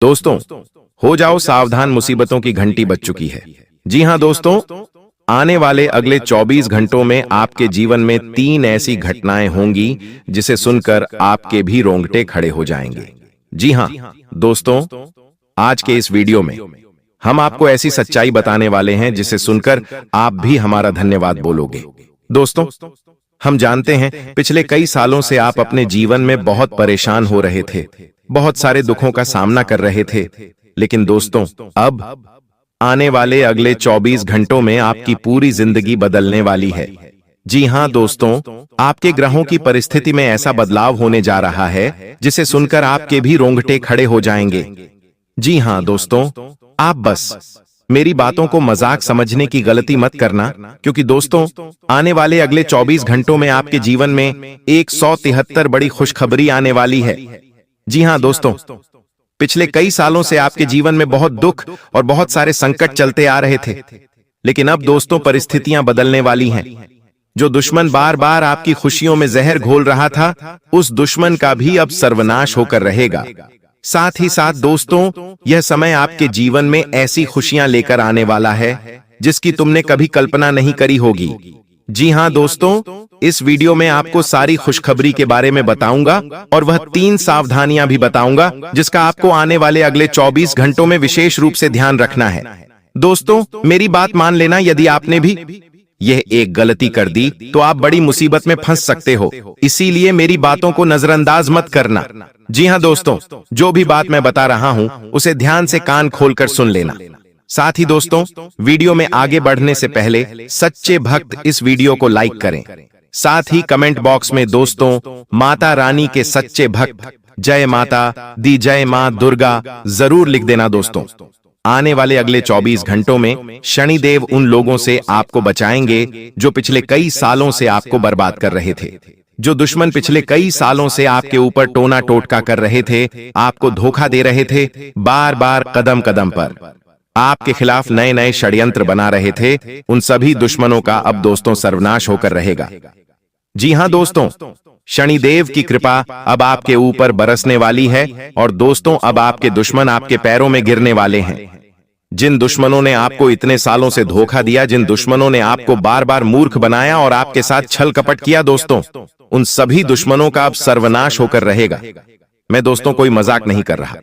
दोस्तों, हो जाओ सावधान, मुसीबतों की घंटी बज चुकी है। जी हां दोस्तों, आने वाले अगले 24 घंटों में आपके जीवन में 3 ऐसी घटनाएं होंगी जिसे सुनकर आपके भी रोंगटे खड़े हो जाएंगे। जी हां दोस्तों, आज के इस वीडियो में हम आपको ऐसी सच्चाई बताने वाले हैं जिसे सुनकर आप भी हमारा धन्यवाद बोलोगे। दोस्तों, हम जानते हैं पिछले कई सालों से आप अपने जीवन में बहुत परेशान हो रहे थे, बहुत सारे दुखों का सामना कर रहे थे। लेकिन दोस्तों, अब आने वाले अगले 24 घंटों में आपकी पूरी जिंदगी बदलने वाली है। जी हां दोस्तों, आपके ग्रहों की परिस्थिति में ऐसा बदलाव होने जा रहा है जिसे सुनकर आपके भी रोंगटे खड़े हो जाएंगे। जी हां दोस्तों, आप बस मेरी बातों को मजाक समझने की गलती मत करना, क्योंकि दोस्तों, आने वाले अगले 24 घंटों में आपके जीवन में 173 बड़ी खुशखबरी आने वाली है। जी हां दोस्तों, पिछले कई सालों से आपके जीवन में बहुत दुख और बहुत सारे संकट चलते आ रहे थे, लेकिन अब दोस्तों परिस्थितियां बदलने वाली हैं। जो दुश्मन बार बार आपकी खुशियों में जहर घोल रहा था, उस दुश्मन का भी अब सर्वनाश होकर रहेगा। साथ ही साथ दोस्तों, यह समय आपके जीवन में ऐसी खुशियां लेकर आने वाला है जिसकी तुमने कभी कल्पना नहीं करी होगी। जी हां दोस्तों, इस वीडियो में आपको सारी खुशखबरी के बारे में बताऊंगा और वह 3 सावधानियां भी बताऊंगा जिसका आपको आने वाले अगले 24 घंटों में विशेष रूप से ध्यान रखना है। दोस्तों, मेरी बात मान लेना, यदि आपने भी यह एक गलती कर दी तो आप बड़ी मुसीबत में फंस सकते हो, इसीलिए मेरी बातों को नजरअंदाज मत करना। जी हां दोस्तों, जो भी बात मैं बता रहा हूं उसे ध्यान से कान खोलकर सुन लेना। साथ ही दोस्तों, वीडियो में आगे बढ़ने से पहले सच्चे भक्त इस वीडियो को लाइक करें। साथ ही कमेंट बॉक्स में दोस्तों माता रानी के सच्चे भक्त जय माता दी, जय मां दुर्गा जरूर लिख देना। दोस्तों, आने वाले अगले 24 घंटों में शनिदेव उन लोगों से आपको बचाएंगे जो पिछले कई सालों से आपको बर्बाद कर रहे थे। जो दुश्मन पिछले कई सालों से आपके ऊपर टोना टोटका कर रहे थे, आपको धोखा दे रहे थे, बार बार कदम कदम पर आपके खिलाफ नए नए षड्यंत्र बना रहे थे, उन सभी दुश्मनों का अब दोस्तों सर्वनाश होकर रहेगा। जी हां दोस्तों, शनिदेव की कृपा अब आपके ऊपर बरसने वाली है और दोस्तों अब आपके दुश्मन आपके पैरों में गिरने वाले हैं। जिन दुश्मनों ने आपको इतने सालों से धोखा दिया, जिन दुश्मनों ने आपको बार बार मूर्ख बनाया और आपके साथ छल कपट किया, दोस्तों उन सभी दुश्मनों का अब सर्वनाश होकर रहेगा। मैं दोस्तों कोई मजाक नहीं कर रहा,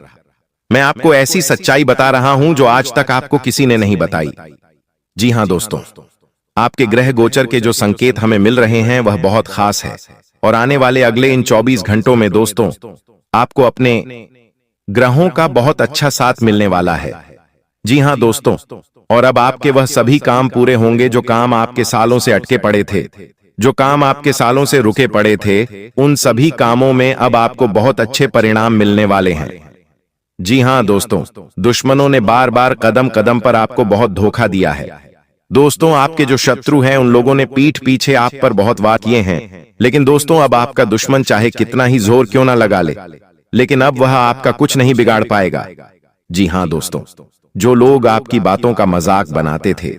मैं आपको ऐसी सच्चाई बता रहा हूं जो आज तक आपको किसी ने नहीं बताई। जी हां दोस्तों, आपके ग्रह गोचर के जो संकेत हमें मिल रहे हैं वह बहुत खास है और आने वाले अगले इन 24 घंटों में दोस्तों आपको अपने ग्रहों का बहुत अच्छा साथ मिलने वाला है। जी हां दोस्तों, और अब आपके वह सभी काम पूरे होंगे जो काम आपके सालों से अटके पड़े थे, जो काम आपके सालों से रुके पड़े थे, उन सभी कामों में अब आपको बहुत अच्छे परिणाम मिलने वाले हैं। जी हां दोस्तों, दुश्मनों ने बार बार कदम कदम पर आपको बहुत धोखा दिया है। दोस्तों, आपके जो शत्रु हैं उन लोगों ने पीठ पीछे आप पर बहुत वार किए हैं, लेकिन दोस्तों अब आपका दुश्मन चाहे कितना ही जोर क्यों ना लगा ले, लेकिन अब वह आपका कुछ नहीं बिगाड़ पाएगा। जी हां दोस्तों, जो लोग आपकी बातों का मजाक बनाते थे,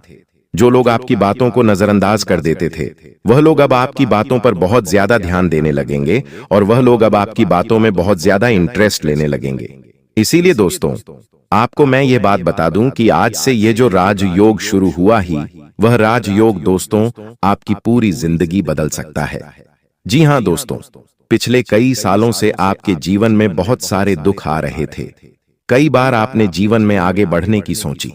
जो लोग आपकी बातों को नजरअंदाज कर देते थे, वह लोग अब आपकी बातों पर बहुत ज्यादा ध्यान देने लगेंगे और वह लोग अब आपकी बातों में बहुत ज्यादा इंटरेस्ट लेने लगेंगे। इसीलिए दोस्तों आपको मैं ये बात बता दूं कि आज से ये जो राजयोग शुरू हुआ ही, वह राजयोग दोस्तों आपकी पूरी जिंदगी बदल सकता है। जी हां दोस्तों, पिछले कई सालों से आपके जीवन में बहुत सारे दुख आ रहे थे। कई बार आपने जीवन में आगे बढ़ने की सोची,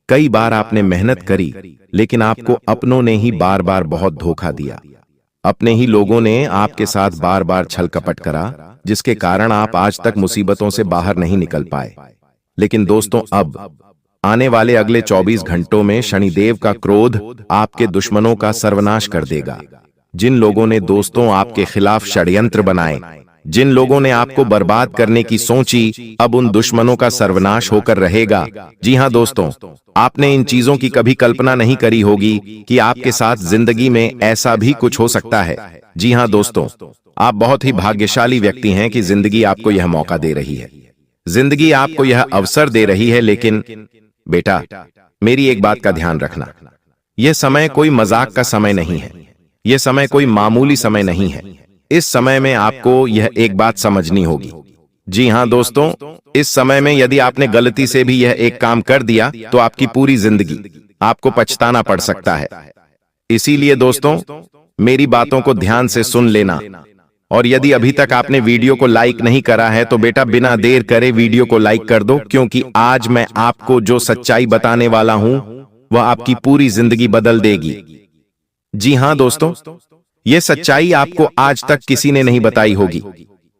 कई बार आपने मेहनत करी, लेकिन आपको अपनों ने ही बार बार बहुत धोखा दिया। अपने ही लोगों ने आपके साथ बार बार छल कपट करा, जिसके कारण आप आज तक मुसीबतों से बाहर नहीं निकल पाए। लेकिन दोस्तों अब आने वाले अगले 24 घंटों में शनिदेव का क्रोध आपके दुश्मनों का सर्वनाश कर देगा। जिन लोगों ने दोस्तों आपके खिलाफ षड्यंत्र बनाए, जिन लोगों ने आपको बर्बाद करने की सोची, अब उन दुश्मनों का सर्वनाश होकर रहेगा। जी हां दोस्तों, आपने इन चीजों की कभी कल्पना नहीं करी होगी कि आपके साथ जिंदगी में ऐसा भी कुछ हो सकता है। जी हां दोस्तों, आप बहुत ही भाग्यशाली व्यक्ति हैं कि जिंदगी आपको यह मौका दे रही है, जिंदगी आपको यह अवसर दे रही है। लेकिन बेटा, मेरी एक बात का ध्यान रखना, यह समय कोई मजाक का समय नहीं है, यह समय कोई मामूली समय नहीं है। इस समय में आपको यह एक बात समझनी होगी जी हाँ दोस्तों, इस समय में यदि आपने गलती से भी यह एक काम कर दिया तो आपकी पूरी जिंदगी आपको पछताना पड़ सकता है। इसीलिए दोस्तों, मेरी बातों को ध्यान से सुन लेना। और यदि अभी तक आपने वीडियो को लाइक नहीं करा है तो बेटा बिना देर करे वीडियो को लाइक कर दो, क्योंकि आज मैं आपको जो सच्चाई बताने वाला हूं वह आपकी पूरी जिंदगी बदल देगी। जी हां दोस्तों, यह सच्चाई आपको आज तक किसी ने नहीं बताई होगी।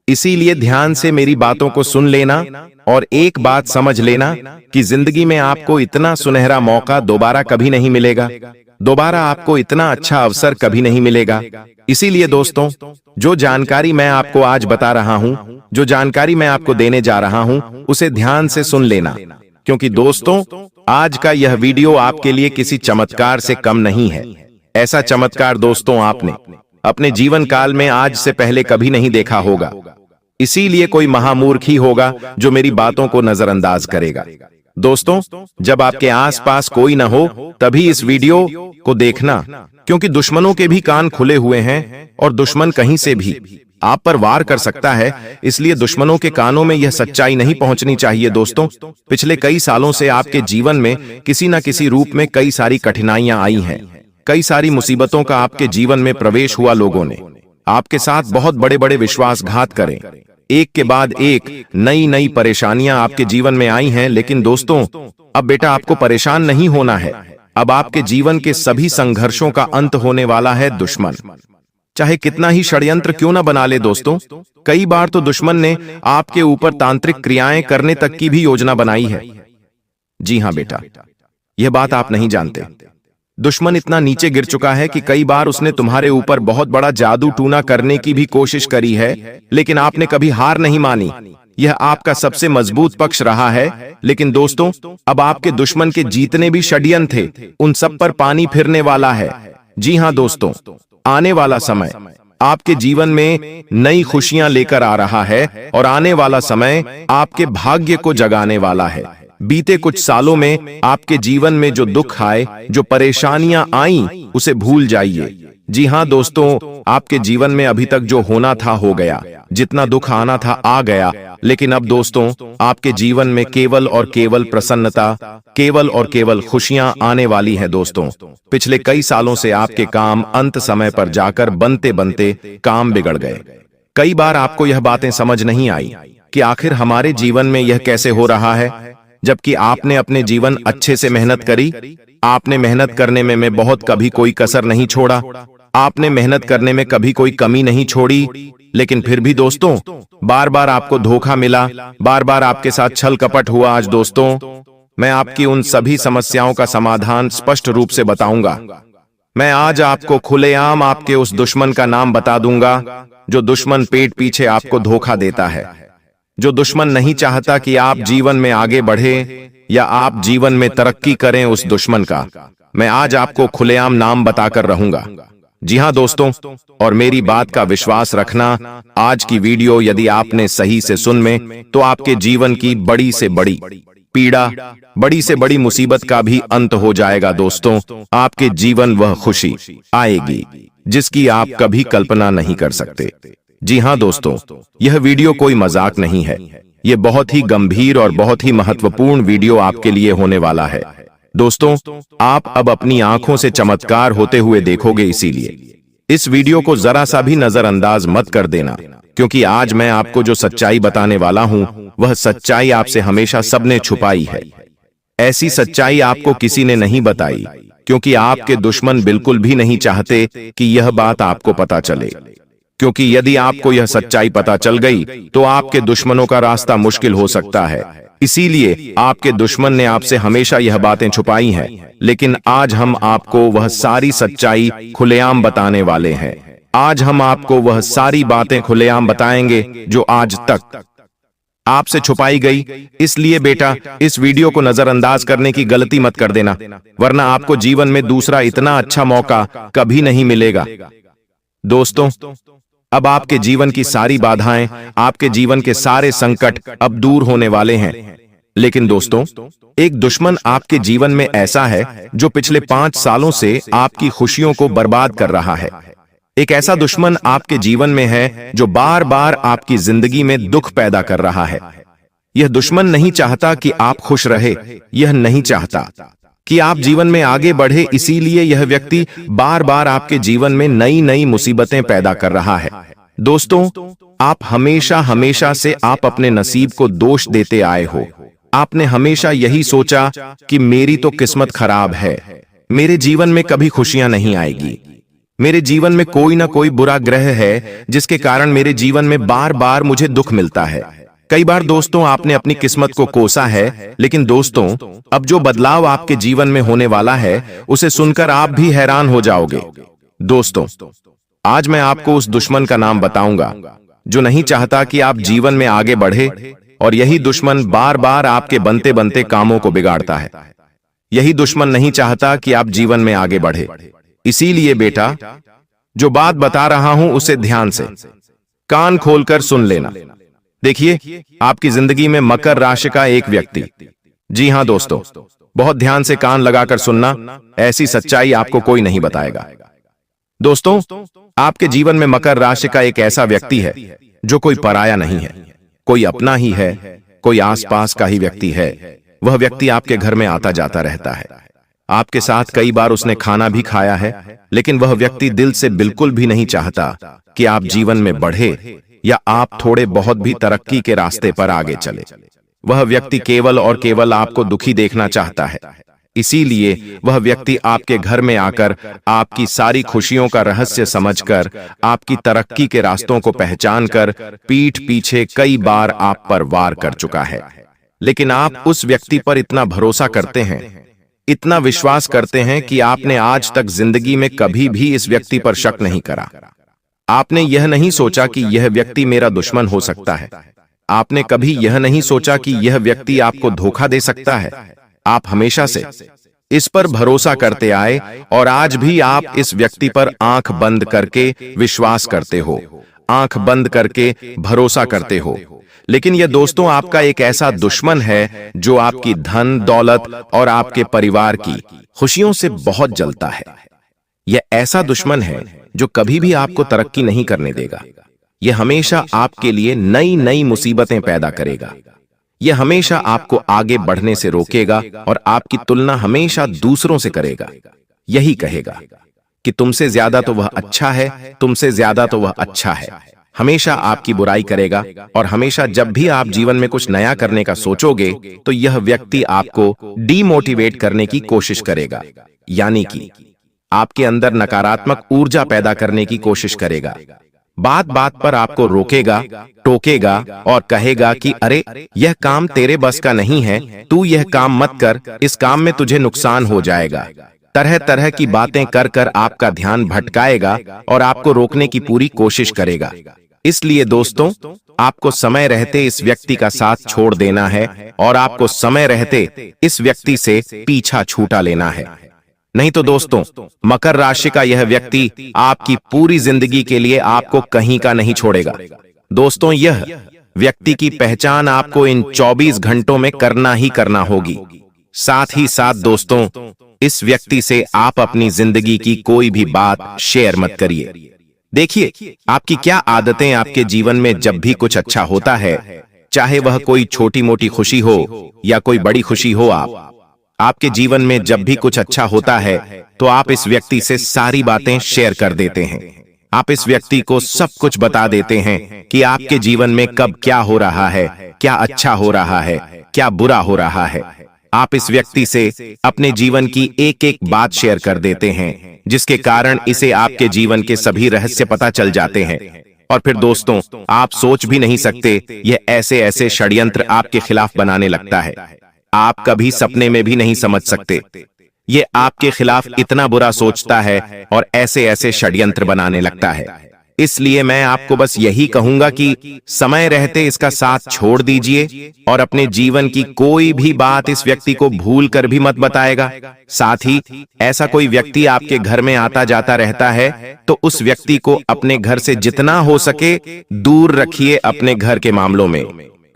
इसीलिए ध्यान से मेरी बातों को सुन लेना और एक बात समझ लेना कि जिंदगी में आपको इतना सुनहरा मौका दोबारा कभी नहीं मिलेगा, दोबारा आपको इतना अच्छा अवसर कभी नहीं मिलेगा। इसीलिए दोस्तों, जो जानकारी मैं आपको आज बता रहा हूं, जो जानकारी मैं आपको देने जा रहा हूं, उसे ध्यान से सुन लेना, क्योंकि दोस्तों आज का यह वीडियो आपके लिए किसी चमत्कार से कम नहीं है। ऐसा चमत्कार दोस्तों आपने अपने जीवन काल में आज से पहले कभी नहीं देखा होगा। इसीलिए कोई महामूर्ख ही होगा जो मेरी बातों को नजरअंदाज करेगा। दोस्तों, जब आपके आसपास कोई न हो तभी इस वीडियो को देखना, क्योंकि दुश्मनों के भी कान खुले हुए हैं और दुश्मन कहीं से भी आप पर वार कर सकता है। इसलिए दुश्मनों के कानों में यह सच्चाई नहीं पहुंचनी चाहिए। दोस्तों, पिछले कई सालों से आपके जीवन में किसी न किसी रूप में कई सारी कठिनाइयां आई हैं, कई सारी मुसीबतों का आपके जीवन में प्रवेश हुआ। लोगों ने आपके साथ बहुत बड़े बड़े विश्वासघात करें, एक के बाद एक नई नई परेशानियां आपके जीवन में आई हैं। लेकिन दोस्तों, अब बेटा आपको परेशान नहीं होना है। अब आपके जीवन के सभी संघर्षों का अंत होने वाला है। दुश्मन चाहे कितना ही षड्यंत्र क्यों ना बना ले दोस्तों, कई बार तो दुश्मन ने आपके ऊपर तांत्रिक क्रियाएं करने तक की भी योजना बनाई है। जी हां बेटा, यह बात आप नहीं जानते। दुश्मन इतना नीचे गिर चुका है कि कई बार उसने तुम्हारे ऊपर बहुत बड़ा जादू टूना करने की भी कोशिश करी है, लेकिन आपने कभी हार नहीं मानी। यह आपका सबसे मजबूत पक्ष रहा है। लेकिन दोस्तों, अब आपके दुश्मन के जीतने भी षड्यंत्र थे, उन सब पर पानी फिरने वाला है। जी हां दोस्तों, आने वाला समय आपके जीवन में नई खुशियां लेकर आ रहा है और आने वाला समय आपके भाग्य को जगाने वाला है। बीते कुछ सालों में आपके जीवन में जो दुख आए, जो परेशानियां आई, उसे भूल जाइए। जी हां दोस्तों, आपके जीवन में अभी तक जो होना था हो गया, जितना दुख आना था आ गया। लेकिन अब दोस्तों, आपके जीवन में केवल और केवल प्रसन्नता, केवल और केवल खुशियां आने वाली हैं। दोस्तों, पिछले कई सालों से आपके काम अंत समय पर जाकर बनते बनते काम बिगड़ गए। कई बार आपको यह बातें समझ नहीं आई कि आखिर हमारे जीवन में यह कैसे हो रहा है, जबकि आपने अपने जीवन अच्छे से मेहनत करी। आपने मेहनत करने में बहुत कभी कोई कसर नहीं छोड़ा, आपने मेहनत करने में कभी कोई कमी नहीं छोड़ी। लेकिन फिर भी दोस्तों, बार बार आपको धोखा मिला, बार बार आपके साथ छल कपट हुआ। आज दोस्तों, मैं आपकी उन सभी समस्याओं का समाधान स्पष्ट रूप से बताऊंगा। मैं आज आपको खुलेआम आपके उस दुश्मन का नाम बता दूंगा, जो दुश्मन पेट पीछे आपको धोखा देता है, जो दुश्मन नहीं चाहता कि आप जीवन में आगे बढ़े या आप जीवन में तरक्की करें। उस दुश्मन का मैं आज आपको खुलेआम नाम बताकर रहूंगा। जी हां दोस्तों, और मेरी बात का विश्वास रखना, आज की वीडियो यदि आपने सही से सुन में तो आपके जीवन की बड़ी से बड़ी पीड़ा, बड़ी से बड़ी मुसीबत का भी अंत हो जाएगा। दोस्तों, आपके जीवन वह खुशी आएगी जिसकी आप कभी कल्पना नहीं कर सकते। जी हां दोस्तों, यह वीडियो कोई मजाक नहीं है। यह बहुत ही गंभीर और बहुत ही महत्वपूर्ण वीडियो आपके लिए होने वाला है। दोस्तों, आप अब अपनी आंखों से चमत्कार होते हुए देखोगे। इसीलिए इस वीडियो को जरा सा भी नजरअंदाज मत कर देना, क्योंकि आज मैं आपको जो सच्चाई बताने वाला हूं वह सच्चाई आपसे हमेशा सबने छुपाई है। ऐसी सच्चाई आपको किसी ने नहीं बताई, क्योंकि आपके दुश्मन बिल्कुल भी नहीं चाहते कि यह बात आपको पता चले। क्योंकि यदि आपको यह सच्चाई पता चल गई तो आपके दुश्मनों का रास्ता मुश्किल हो सकता है। इसीलिए आपके दुश्मन ने आपसे हमेशा यह बातें छुपाई हैं, लेकिन आज हम आपको वह सारी सच्चाई खुलेआम बताने वाले हैं। आज हम आपको वह सारी बातें खुलेआम बताएंगे जो आज तक आपसे छुपाई गई। इसलिए बेटा, इस वीडियो को नजरअंदाज करने की गलती मत कर देना, वरना आपको जीवन में दूसरा इतना अच्छा मौका कभी नहीं मिलेगा। दोस्तों, अब आपके जीवन की सारी बाधाएं, आपके जीवन के सारे संकट अब दूर होने वाले हैं। लेकिन दोस्तों, एक दुश्मन आपके जीवन में ऐसा है जो पिछले 5 सालों से आपकी खुशियों को बर्बाद कर रहा है। एक ऐसा दुश्मन आपके जीवन में है जो बार बार आपकी जिंदगी में दुख पैदा कर रहा है। यह दुश्मन नहीं चाहता कि आप खुश रहे, यह नहीं चाहता कि आप जीवन में आगे बढ़े, इसीलिए यह व्यक्ति बार बार आपके जीवन में नई नई मुसीबतें पैदा कर रहा है। दोस्तों, आप हमेशा हमेशा से आप अपने नसीब को दोष देते आए हो। आपने हमेशा यही सोचा कि मेरी तो किस्मत खराब है, मेरे जीवन में कभी खुशियां नहीं आएगी, मेरे जीवन में कोई ना कोई बुरा ग्रह है जिसके कारण मेरे जीवन में बार बार मुझे दुख मिलता है। कई बार दोस्तों आपने अपनी किस्मत को कोसा है, लेकिन दोस्तों अब जो बदलाव आपके जीवन में होने वाला है उसे सुनकर आप भी हैरान हो जाओगे। दोस्तों, आज मैं आपको उस दुश्मन का नाम बताऊंगा जो नहीं चाहता कि आप जीवन में आगे बढ़े, और यही दुश्मन बार बार आपके बनते बनते कामों को बिगाड़ता है। यही दुश्मन नहीं चाहता कि आप जीवन में आगे बढ़े। इसीलिए बेटा, जो बात बता रहा हूं उसे ध्यान से कान खोलकर सुन लेना। देखिए, आपकी जिंदगी में मकर राशि का एक व्यक्ति, जी हां दोस्तों, बहुत ध्यान से कान लगाकर सुनना, ऐसी सच्चाई आपको कोई नहीं बताएगा। दोस्तों, आपके जीवन में मकर राशि का एक ऐसा व्यक्ति है जो कोई पराया नहीं है, कोई अपना ही है, कोई आसपास का ही व्यक्ति है। वह व्यक्ति आपके घर में आता जाता रहता है, आपके साथ कई बार उसने खाना भी खाया है, लेकिन वह व्यक्ति दिल से बिल्कुल भी नहीं चाहता कि आप जीवन में बढ़े या आप थोड़े बहुत भी तरक्की के रास्ते पर आगे चले। वह व्यक्ति केवल और केवल आपको दुखी देखना चाहता है। इसीलिए वह व्यक्ति आपके घर में आकर आपकी सारी खुशियों का रहस्य समझकर, आपकी तरक्की के रास्तों को पहचानकर पीठ पीछे कई बार आप पर वार कर चुका है। लेकिन आप उस व्यक्ति पर इतना भरोसा करते हैं, इतना विश्वास करते हैं कि आपने आज तक जिंदगी में कभी भी इस व्यक्ति पर शक नहीं करा। आपने यह नहीं सोचा कि यह व्यक्ति मेरा दुश्मन हो सकता है। आपने कभी यह नहीं सोचा कि यह व्यक्ति आपको धोखा दे सकता है। आप हमेशा से इस पर भरोसा करते आए और आज भी आप इस व्यक्ति पर आंख बंद करके विश्वास करते हो, आंख बंद करके भरोसा करते हो। लेकिन यह दोस्तों आपका एक ऐसा दुश्मन है जो आपकी धन दौलत और आपके परिवार की खुशियों से बहुत जलता है। यह ऐसा दुश्मन है जो कभी भी आपको तरक्की नहीं करने देगा। यह हमेशा आपके लिए नई नई मुसीबतें पैदा करेगा। यह हमेशा आपको आगे बढ़ने से रोकेगा और आपकी तुलना हमेशा दूसरों से करेगा। यही कहेगा कि तुमसे ज्यादा तो वह अच्छा है, तुमसे ज्यादा तो वह अच्छा है। हमेशा आपकी बुराई करेगा और हमेशा जब भी आप जीवन में कुछ नया करने का सोचोगे तो यह व्यक्ति आपको डीमोटिवेट करने की कोशिश करेगा, यानी कि आपके अंदर नकारात्मक ऊर्जा पैदा करने की कोशिश करेगा। बात बात पर आपको रोकेगा, टोकेगा और कहेगा कि अरे यह काम तेरे बस का नहीं है, तू यह काम मत कर, इस काम में तुझे नुकसान हो जाएगा। तरह तरह की बातें कर कर आपका ध्यान भटकाएगा और आपको रोकने की पूरी कोशिश करेगा। इसलिए दोस्तों, आपको समय रहते इस व्यक्ति का साथ छोड़ देना है और आपको समय रहते इस व्यक्ति से पीछा छूटा लेना है। नहीं तो दोस्तों, मकर राशि का यह व्यक्ति आपकी पूरी जिंदगी के लिए आपको कहीं का नहीं छोड़ेगा। दोस्तों, यह व्यक्ति की पहचान आपको इन 24 घंटों में करना ही करना होगी। साथ ही साथ दोस्तों, इस व्यक्ति से आप अपनी जिंदगी की कोई भी बात शेयर मत करिए। देखिए, आपकी क्या आदतें आपके जीवन में जब भी कुछ अच्छा होता है, चाहे वह कोई छोटी मोटी खुशी हो या कोई बड़ी खुशी हो, आपके जीवन में जब भी कुछ अच्छा होता है तो आप इस व्यक्ति से सारी बातें शेयर कर देते हैं। आप इस व्यक्ति को सब कुछ बता देते हैं कि आपके जीवन में कब क्या हो रहा है, क्या अच्छा हो रहा है, क्या बुरा हो रहा है। आप इस व्यक्ति से अपने जीवन की एक एक बात शेयर कर देते हैं, जिसके कारण इसे आपके जीवन के सभी रहस्य पता चल जाते हैं। और फिर दोस्तों, आप सोच भी नहीं सकते, यह ऐसे ऐसे षड्यंत्र आपके खिलाफ बनाने लगता है, आप कभी सपने में भी नहीं समझ सकते। ये आपके खिलाफ इतना बुरा सोचता है और ऐसे ऐसे षड्यंत्र बनाने लगता है। इसलिए मैं आपको बस यही कहूंगा कि समय रहते इसका साथ छोड़ दीजिए और अपने जीवन की कोई भी बात इस व्यक्ति को भूल कर भी मत बताएगा। साथ ही ऐसा कोई व्यक्ति आपके घर में आता जाता रहता है तो उस व्यक्ति को अपने घर से जितना हो सके दूर रखिए। अपने घर के मामलों में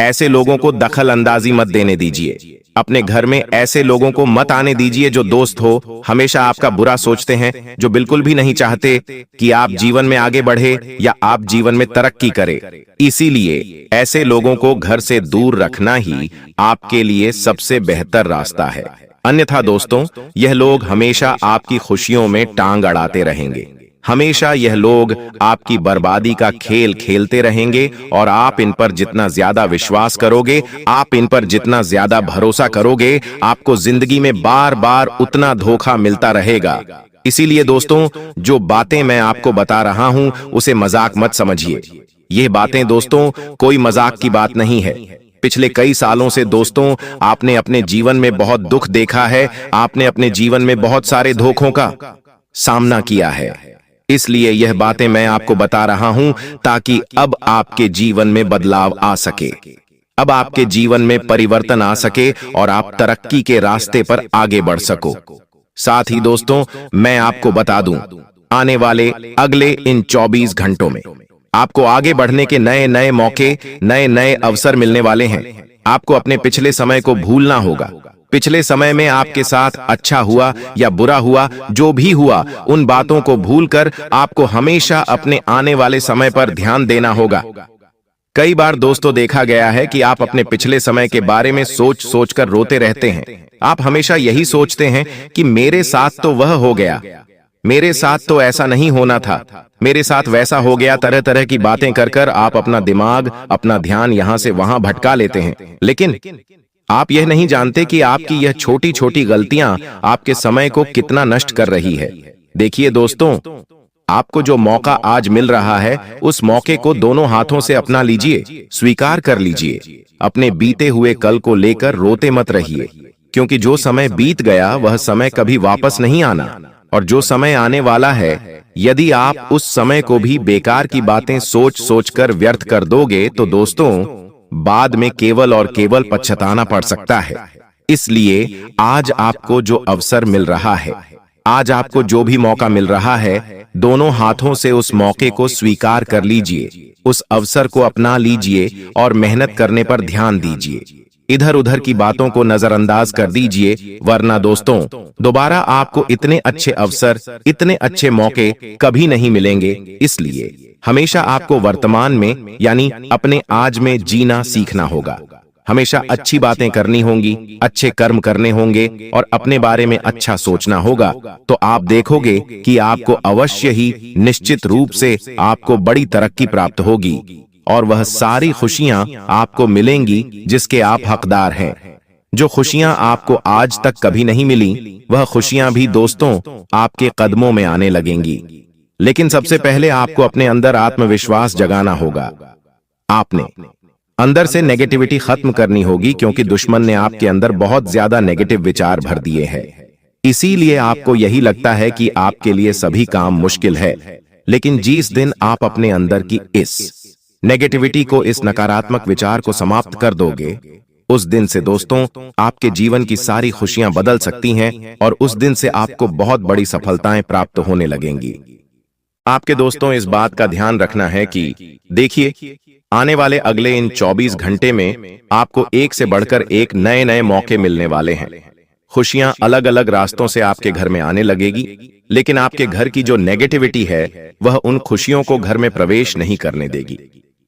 ऐसे लोगों को दखल अंदाजी मत देने दीजिए। अपने घर में ऐसे लोगों को मत आने दीजिए जो दोस्त हो, हमेशा आपका बुरा सोचते हैं, जो बिल्कुल भी नहीं चाहते कि आप जीवन में आगे बढ़े या आप जीवन में तरक्की करें। इसीलिए ऐसे लोगों को घर से दूर रखना ही आपके लिए सबसे बेहतर रास्ता है। अन्यथा दोस्तों, यह लोग हमेशा आपकी खुशियों में टांग अड़ाते रहेंगे। हमेशा यह लोग आपकी बर्बादी का खेल खेलते रहेंगे और आप इन पर जितना ज्यादा विश्वास करोगे, आप इन पर जितना ज्यादा भरोसा करोगे, आपको जिंदगी में बार बार उतना धोखा मिलता रहेगा। इसीलिए दोस्तों, जो बातें मैं आपको बता रहा हूं उसे मजाक मत समझिए। ये बातें दोस्तों कोई मजाक की बात नहीं है। पिछले कई सालों से दोस्तों आपने अपने जीवन में बहुत दुख देखा है, आपने अपने जीवन में बहुत सारे धोखों का सामना किया है। इसलिए यह बातें मैं आपको बता रहा हूं ताकि अब आपके जीवन में बदलाव आ सके, अब आपके जीवन में परिवर्तन आ सके और आप तरक्की के रास्ते पर आगे बढ़ सको। साथ ही दोस्तों, मैं आपको बता दूं, आने वाले अगले इन 24 घंटों में आपको आगे बढ़ने के नए नए मौके, नए नए अवसर मिलने वाले हैं। आपको अपने पिछले समय को भूलना होगा। पिछले समय में आपके साथ अच्छा हुआ या बुरा हुआ, जो भी हुआ, उन बातों को भूलकर आपको हमेशा अपने आने वाले समय पर ध्यान देना होगा। कई बार दोस्तों देखा गया है कि आप अपने पिछले समय के बारे में सोच सोचकर रोते रहते हैं। आप हमेशा यही सोचते हैं कि मेरे साथ तो वह हो गया, मेरे साथ तो ऐसा नहीं होना था, मेरे साथ वैसा हो गया। तरह तरह की बातें कर कर आप अपना दिमाग, अपना ध्यान यहां से वहां भटका लेते हैं। लेकिन आप यह नहीं जानते कि आपकी यह छोटी छोटी गलतियां आपके समय को कितना नष्ट कर रही है। देखिए दोस्तों, आपको जो मौका आज मिल रहा है, उस मौके को दोनों हाथों से अपना लीजिए, स्वीकार कर लीजिए। अपने बीते हुए कल को लेकर रोते मत रहिए, क्योंकि जो समय बीत गया वह समय कभी वापस नहीं आना। और जो समय आने वाला है, यदि आप उस समय को भी बेकार की बातें सोच सोचकर व्यर्थ कर दोगे तो दोस्तों बाद में केवल और केवल पछताना पड़ सकता है। इसलिए आज आपको जो अवसर मिल रहा है, आज आपको जो भी मौका मिल रहा है, दोनों हाथों से उस मौके को स्वीकार कर लीजिए, उस अवसर को अपना लीजिए और मेहनत करने पर ध्यान दीजिए। इधर उधर की बातों को नजरअंदाज कर दीजिए, वरना दोस्तों दोबारा आपको इतने अच्छे अवसर, इतने अच्छे मौके कभी नहीं मिलेंगे। इसलिए हमेशा आपको वर्तमान में यानी अपने आज में जीना सीखना होगा। हमेशा अच्छी बातें करनी होंगी, अच्छे कर्म करने होंगे और अपने बारे में अच्छा सोचना होगा। तो आप देखोगे कि आपको अवश्य ही निश्चित रूप से आपको बड़ी तरक्की प्राप्त होगी और वह सारी खुशियां आपको मिलेंगी जिसके आप हकदार हैं। जो खुशियां आपको आज तक कभी नहीं मिली, वह खुशियां भी दोस्तों आपके कदमों में आने लगेंगी। लेकिन सबसे पहले आपको अपने अंदर आत्मविश्वास जगाना होगा। आपने अंदर से नेगेटिविटी खत्म करनी होगी, क्योंकि दुश्मन ने आपके अंदर बहुत ज्यादा नेगेटिव विचार भर दिए हैं। इसीलिए आपको यही लगता है कि आपके लिए सभी काम मुश्किल है। लेकिन जिस दिन आप अपने अंदर की इस नेगेटिविटी को, इस नकारात्मक विचार को समाप्त कर दोगे, उस दिन से दोस्तों आपके जीवन की सारी खुशियां बदल सकती हैं और उस दिन से आपको बहुत बड़ी सफलताएं प्राप्त होने लगेंगी। आपके दोस्तों इस बात का ध्यान रखना है कि देखिए, आने वाले अगले इन 24 घंटे में आपको एक से बढ़कर एक नए नए मौके मिलने वाले हैं। खुशियां अलग अलग रास्तों से आपके घर में आने लगेगी, लेकिन आपके घर की जो नेगेटिविटी है वह उन खुशियों को घर में प्रवेश नहीं करने देगी।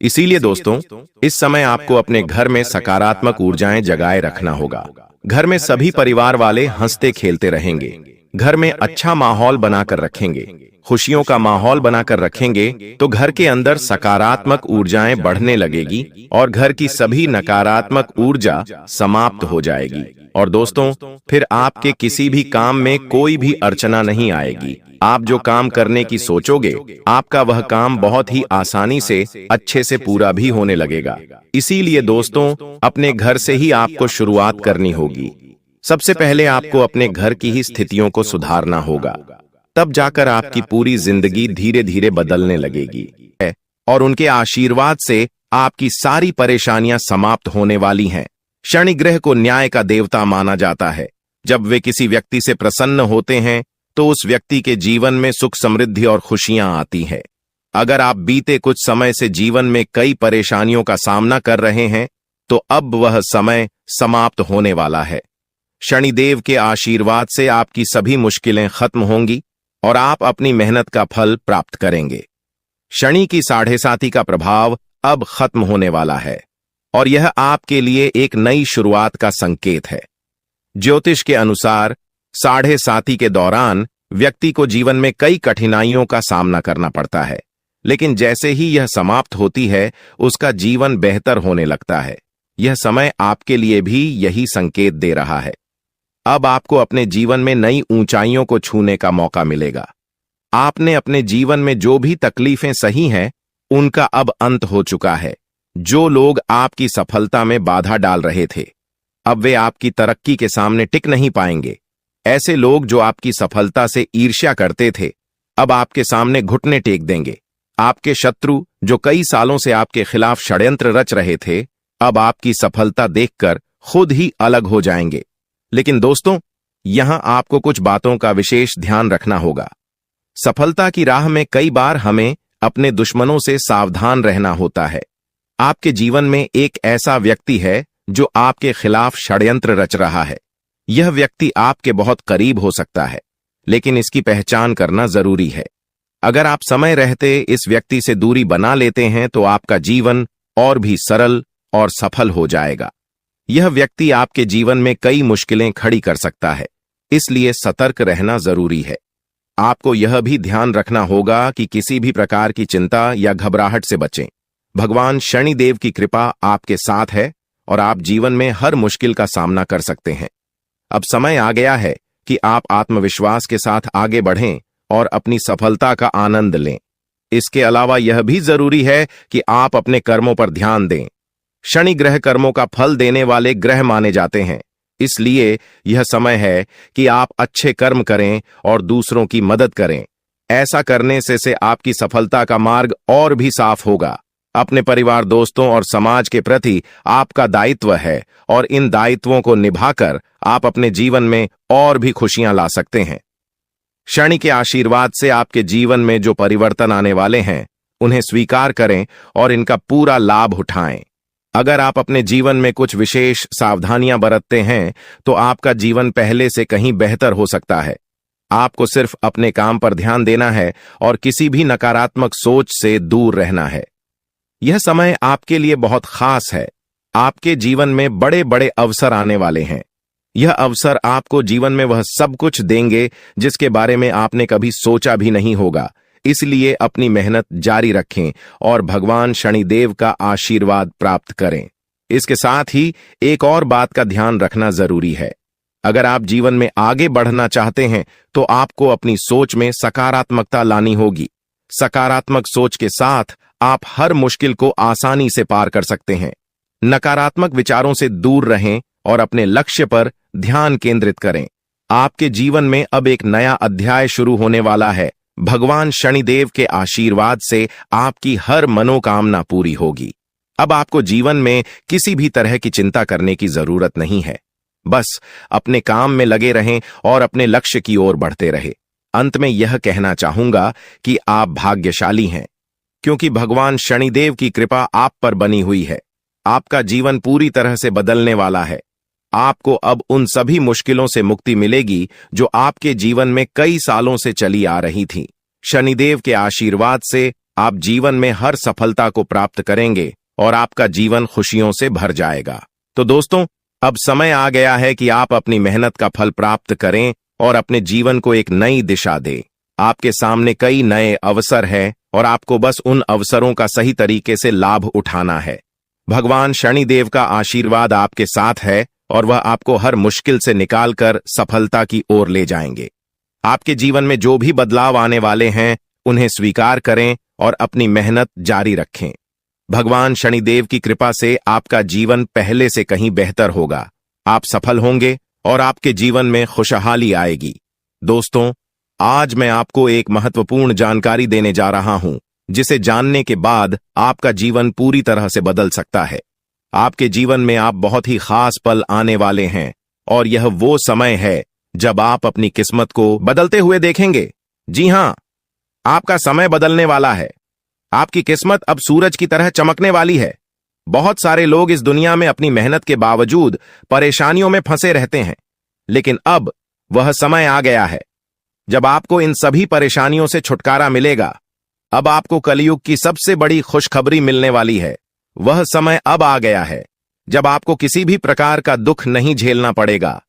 इसीलिए दोस्तों इस समय आपको अपने घर में सकारात्मक ऊर्जाएं जगाए रखना होगा। घर में सभी परिवार वाले हंसते खेलते रहेंगे, घर में अच्छा माहौल बनाकर रखेंगे, खुशियों का माहौल बनाकर रखेंगे तो घर के अंदर सकारात्मक ऊर्जाएं बढ़ने लगेगी और घर की सभी नकारात्मक ऊर्जा समाप्त हो जाएगी। और दोस्तों फिर आपके किसी भी काम में कोई भी अर्चना नहीं आएगी। आप जो काम करने की सोचोगे, आपका वह काम बहुत ही आसानी से अच्छे से पूरा भी होने लगेगा। इसीलिए दोस्तों अपने घर से ही आपको शुरुआत करनी होगी। सबसे पहले आपको अपने घर की ही स्थितियों को सुधारना होगा, तब जाकर आपकी पूरी जिंदगी धीरे धीरे बदलने लगेगी और उनके आशीर्वाद से आपकी सारी परेशानियां समाप्त होने वाली हैं। शनि ग्रह को न्याय का देवता माना जाता है। जब वे किसी व्यक्ति से प्रसन्न होते हैं तो उस व्यक्ति के जीवन में सुख, समृद्धि और खुशियां आती हैं। अगर आप बीते कुछ समय से जीवन में कई परेशानियों का सामना कर रहे हैं तो अब वह समय समाप्त होने वाला है। शनिदेव के आशीर्वाद से आपकी सभी मुश्किलें खत्म होंगी और आप अपनी मेहनत का फल प्राप्त करेंगे। शनि की 7.5 का प्रभाव अब खत्म होने वाला है और यह आपके लिए एक नई शुरुआत का संकेत है। ज्योतिष के अनुसार 7.5 के दौरान व्यक्ति को जीवन में कई कठिनाइयों का सामना करना पड़ता है, लेकिन जैसे ही यह समाप्त होती है उसका जीवन बेहतर होने लगता है। यह समय आपके लिए भी यही संकेत दे रहा है। अब आपको अपने जीवन में नई ऊंचाइयों को छूने का मौका मिलेगा। आपने अपने जीवन में जो भी तकलीफें सही हैं, उनका अब अंत हो चुका है। जो लोग आपकी सफलता में बाधा डाल रहे थे, अब वे आपकी तरक्की के सामने टिक नहीं पाएंगे। ऐसे लोग जो आपकी सफलता से ईर्ष्या करते थे, अब आपके सामने घुटने टेक देंगे। आपके शत्रु जो कई सालों से आपके खिलाफ षड्यंत्र रच रहे थे, अब आपकी सफलता देखकर खुद ही अलग हो जाएंगे। लेकिन दोस्तों, यहां आपको कुछ बातों का विशेष ध्यान रखना होगा। सफलता की राह में कई बार हमें अपने दुश्मनों से सावधान रहना होता है। आपके जीवन में एक ऐसा व्यक्ति है जो आपके खिलाफ षड्यंत्र रच रहा है। यह व्यक्ति आपके बहुत करीब हो सकता है, लेकिन इसकी पहचान करना जरूरी है। अगर आप समय रहते इस व्यक्ति से दूरी बना लेते हैं तो आपका जीवन और भी सरल और सफल हो जाएगा। यह व्यक्ति आपके जीवन में कई मुश्किलें खड़ी कर सकता है, इसलिए सतर्क रहना जरूरी है। आपको यह भी ध्यान रखना होगा कि किसी भी प्रकार की चिंता या घबराहट से बचें। भगवान शनिदेव की कृपा आपके साथ है और आप जीवन में हर मुश्किल का सामना कर सकते हैं। अब समय आ गया है कि आप आत्मविश्वास के साथ आगे बढ़ें और अपनी सफलता का आनंद लें। इसके अलावा यह भी जरूरी है कि आप अपने कर्मों पर ध्यान दें। शनि ग्रह कर्मों का फल देने वाले ग्रह माने जाते हैं, इसलिए यह समय है कि आप अच्छे कर्म करें और दूसरों की मदद करें। ऐसा करने से आपकी सफलता का मार्ग और भी साफ होगा। अपने परिवार, दोस्तों और समाज के प्रति आपका दायित्व है और इन दायित्वों को निभाकर आप अपने जीवन में और भी खुशियां ला सकते हैं। शनि के आशीर्वाद से आपके जीवन में जो परिवर्तन आने वाले हैं, उन्हें स्वीकार करें और इनका पूरा लाभ उठाएं। अगर आप अपने जीवन में कुछ विशेष सावधानियां बरतते हैं तो आपका जीवन पहले से कहीं बेहतर हो सकता है। आपको सिर्फ अपने काम पर ध्यान देना है और किसी भी नकारात्मक सोच से दूर रहना है। यह समय आपके लिए बहुत खास है। आपके जीवन में बड़े बड़े अवसर आने वाले हैं। यह अवसर आपको जीवन में वह सब कुछ देंगे जिसके बारे में आपने कभी सोचा भी नहीं होगा। इसलिए अपनी मेहनत जारी रखें और भगवान शनिदेव का आशीर्वाद प्राप्त करें। इसके साथ ही एक और बात का ध्यान रखना जरूरी है। अगर आप जीवन में आगे बढ़ना चाहते हैं तो आपको अपनी सोच में सकारात्मकता लानी होगी। सकारात्मक सोच के साथ आप हर मुश्किल को आसानी से पार कर सकते हैं। नकारात्मक विचारों से दूर रहें और अपने लक्ष्य पर ध्यान केंद्रित करें। आपके जीवन में अब एक नया अध्याय शुरू होने वाला है। भगवान शनिदेव के आशीर्वाद से आपकी हर मनोकामना पूरी होगी। अब आपको जीवन में किसी भी तरह की चिंता करने की जरूरत नहीं है। बस अपने काम में लगे रहें और अपने लक्ष्य की ओर बढ़ते रहें। अंत में यह कहना चाहूंगा कि आप भाग्यशाली हैं, क्योंकि भगवान शनिदेव की कृपा आप पर बनी हुई है। आपका जीवन पूरी तरह से बदलने वाला है। आपको अब उन सभी मुश्किलों से मुक्ति मिलेगी जो आपके जीवन में कई सालों से चली आ रही थी। शनिदेव के आशीर्वाद से आप जीवन में हर सफलता को प्राप्त करेंगे और आपका जीवन खुशियों से भर जाएगा। तो दोस्तों, अब समय आ गया है कि आप अपनी मेहनत का फल प्राप्त करें और अपने जीवन को एक नई दिशा दें। आपके सामने कई नए अवसर हैं और आपको बस उन अवसरों का सही तरीके से लाभ उठाना है। भगवान शनिदेव का आशीर्वाद आपके साथ है और वह आपको हर मुश्किल से निकालकर सफलता की ओर ले जाएंगे। आपके जीवन में जो भी बदलाव आने वाले हैं, उन्हें स्वीकार करें और अपनी मेहनत जारी रखें। भगवान शनिदेव की कृपा से आपका जीवन पहले से कहीं बेहतर होगा। आप सफल होंगे और आपके जीवन में खुशहाली आएगी। दोस्तों, आज मैं आपको एक महत्वपूर्ण जानकारी देने जा रहा हूं, जिसे जानने के बाद आपका जीवन पूरी तरह से बदल सकता है। आपके जीवन में आप बहुत ही खास पल आने वाले हैं और यह वो समय है जब आप अपनी किस्मत को बदलते हुए देखेंगे। जी हां, आपका समय बदलने वाला है। आपकी किस्मत अब सूरज की तरह चमकने वाली है। बहुत सारे लोग इस दुनिया में अपनी मेहनत के बावजूद परेशानियों में फंसे रहते हैं, लेकिन अब वह समय आ गया है जब आपको इन सभी परेशानियों से छुटकारा मिलेगा। अब आपको कलयुग की सबसे बड़ी खुशखबरी मिलने वाली है। वह समय अब आ गया है जब आपको किसी भी प्रकार का दुख नहीं झेलना पड़ेगा।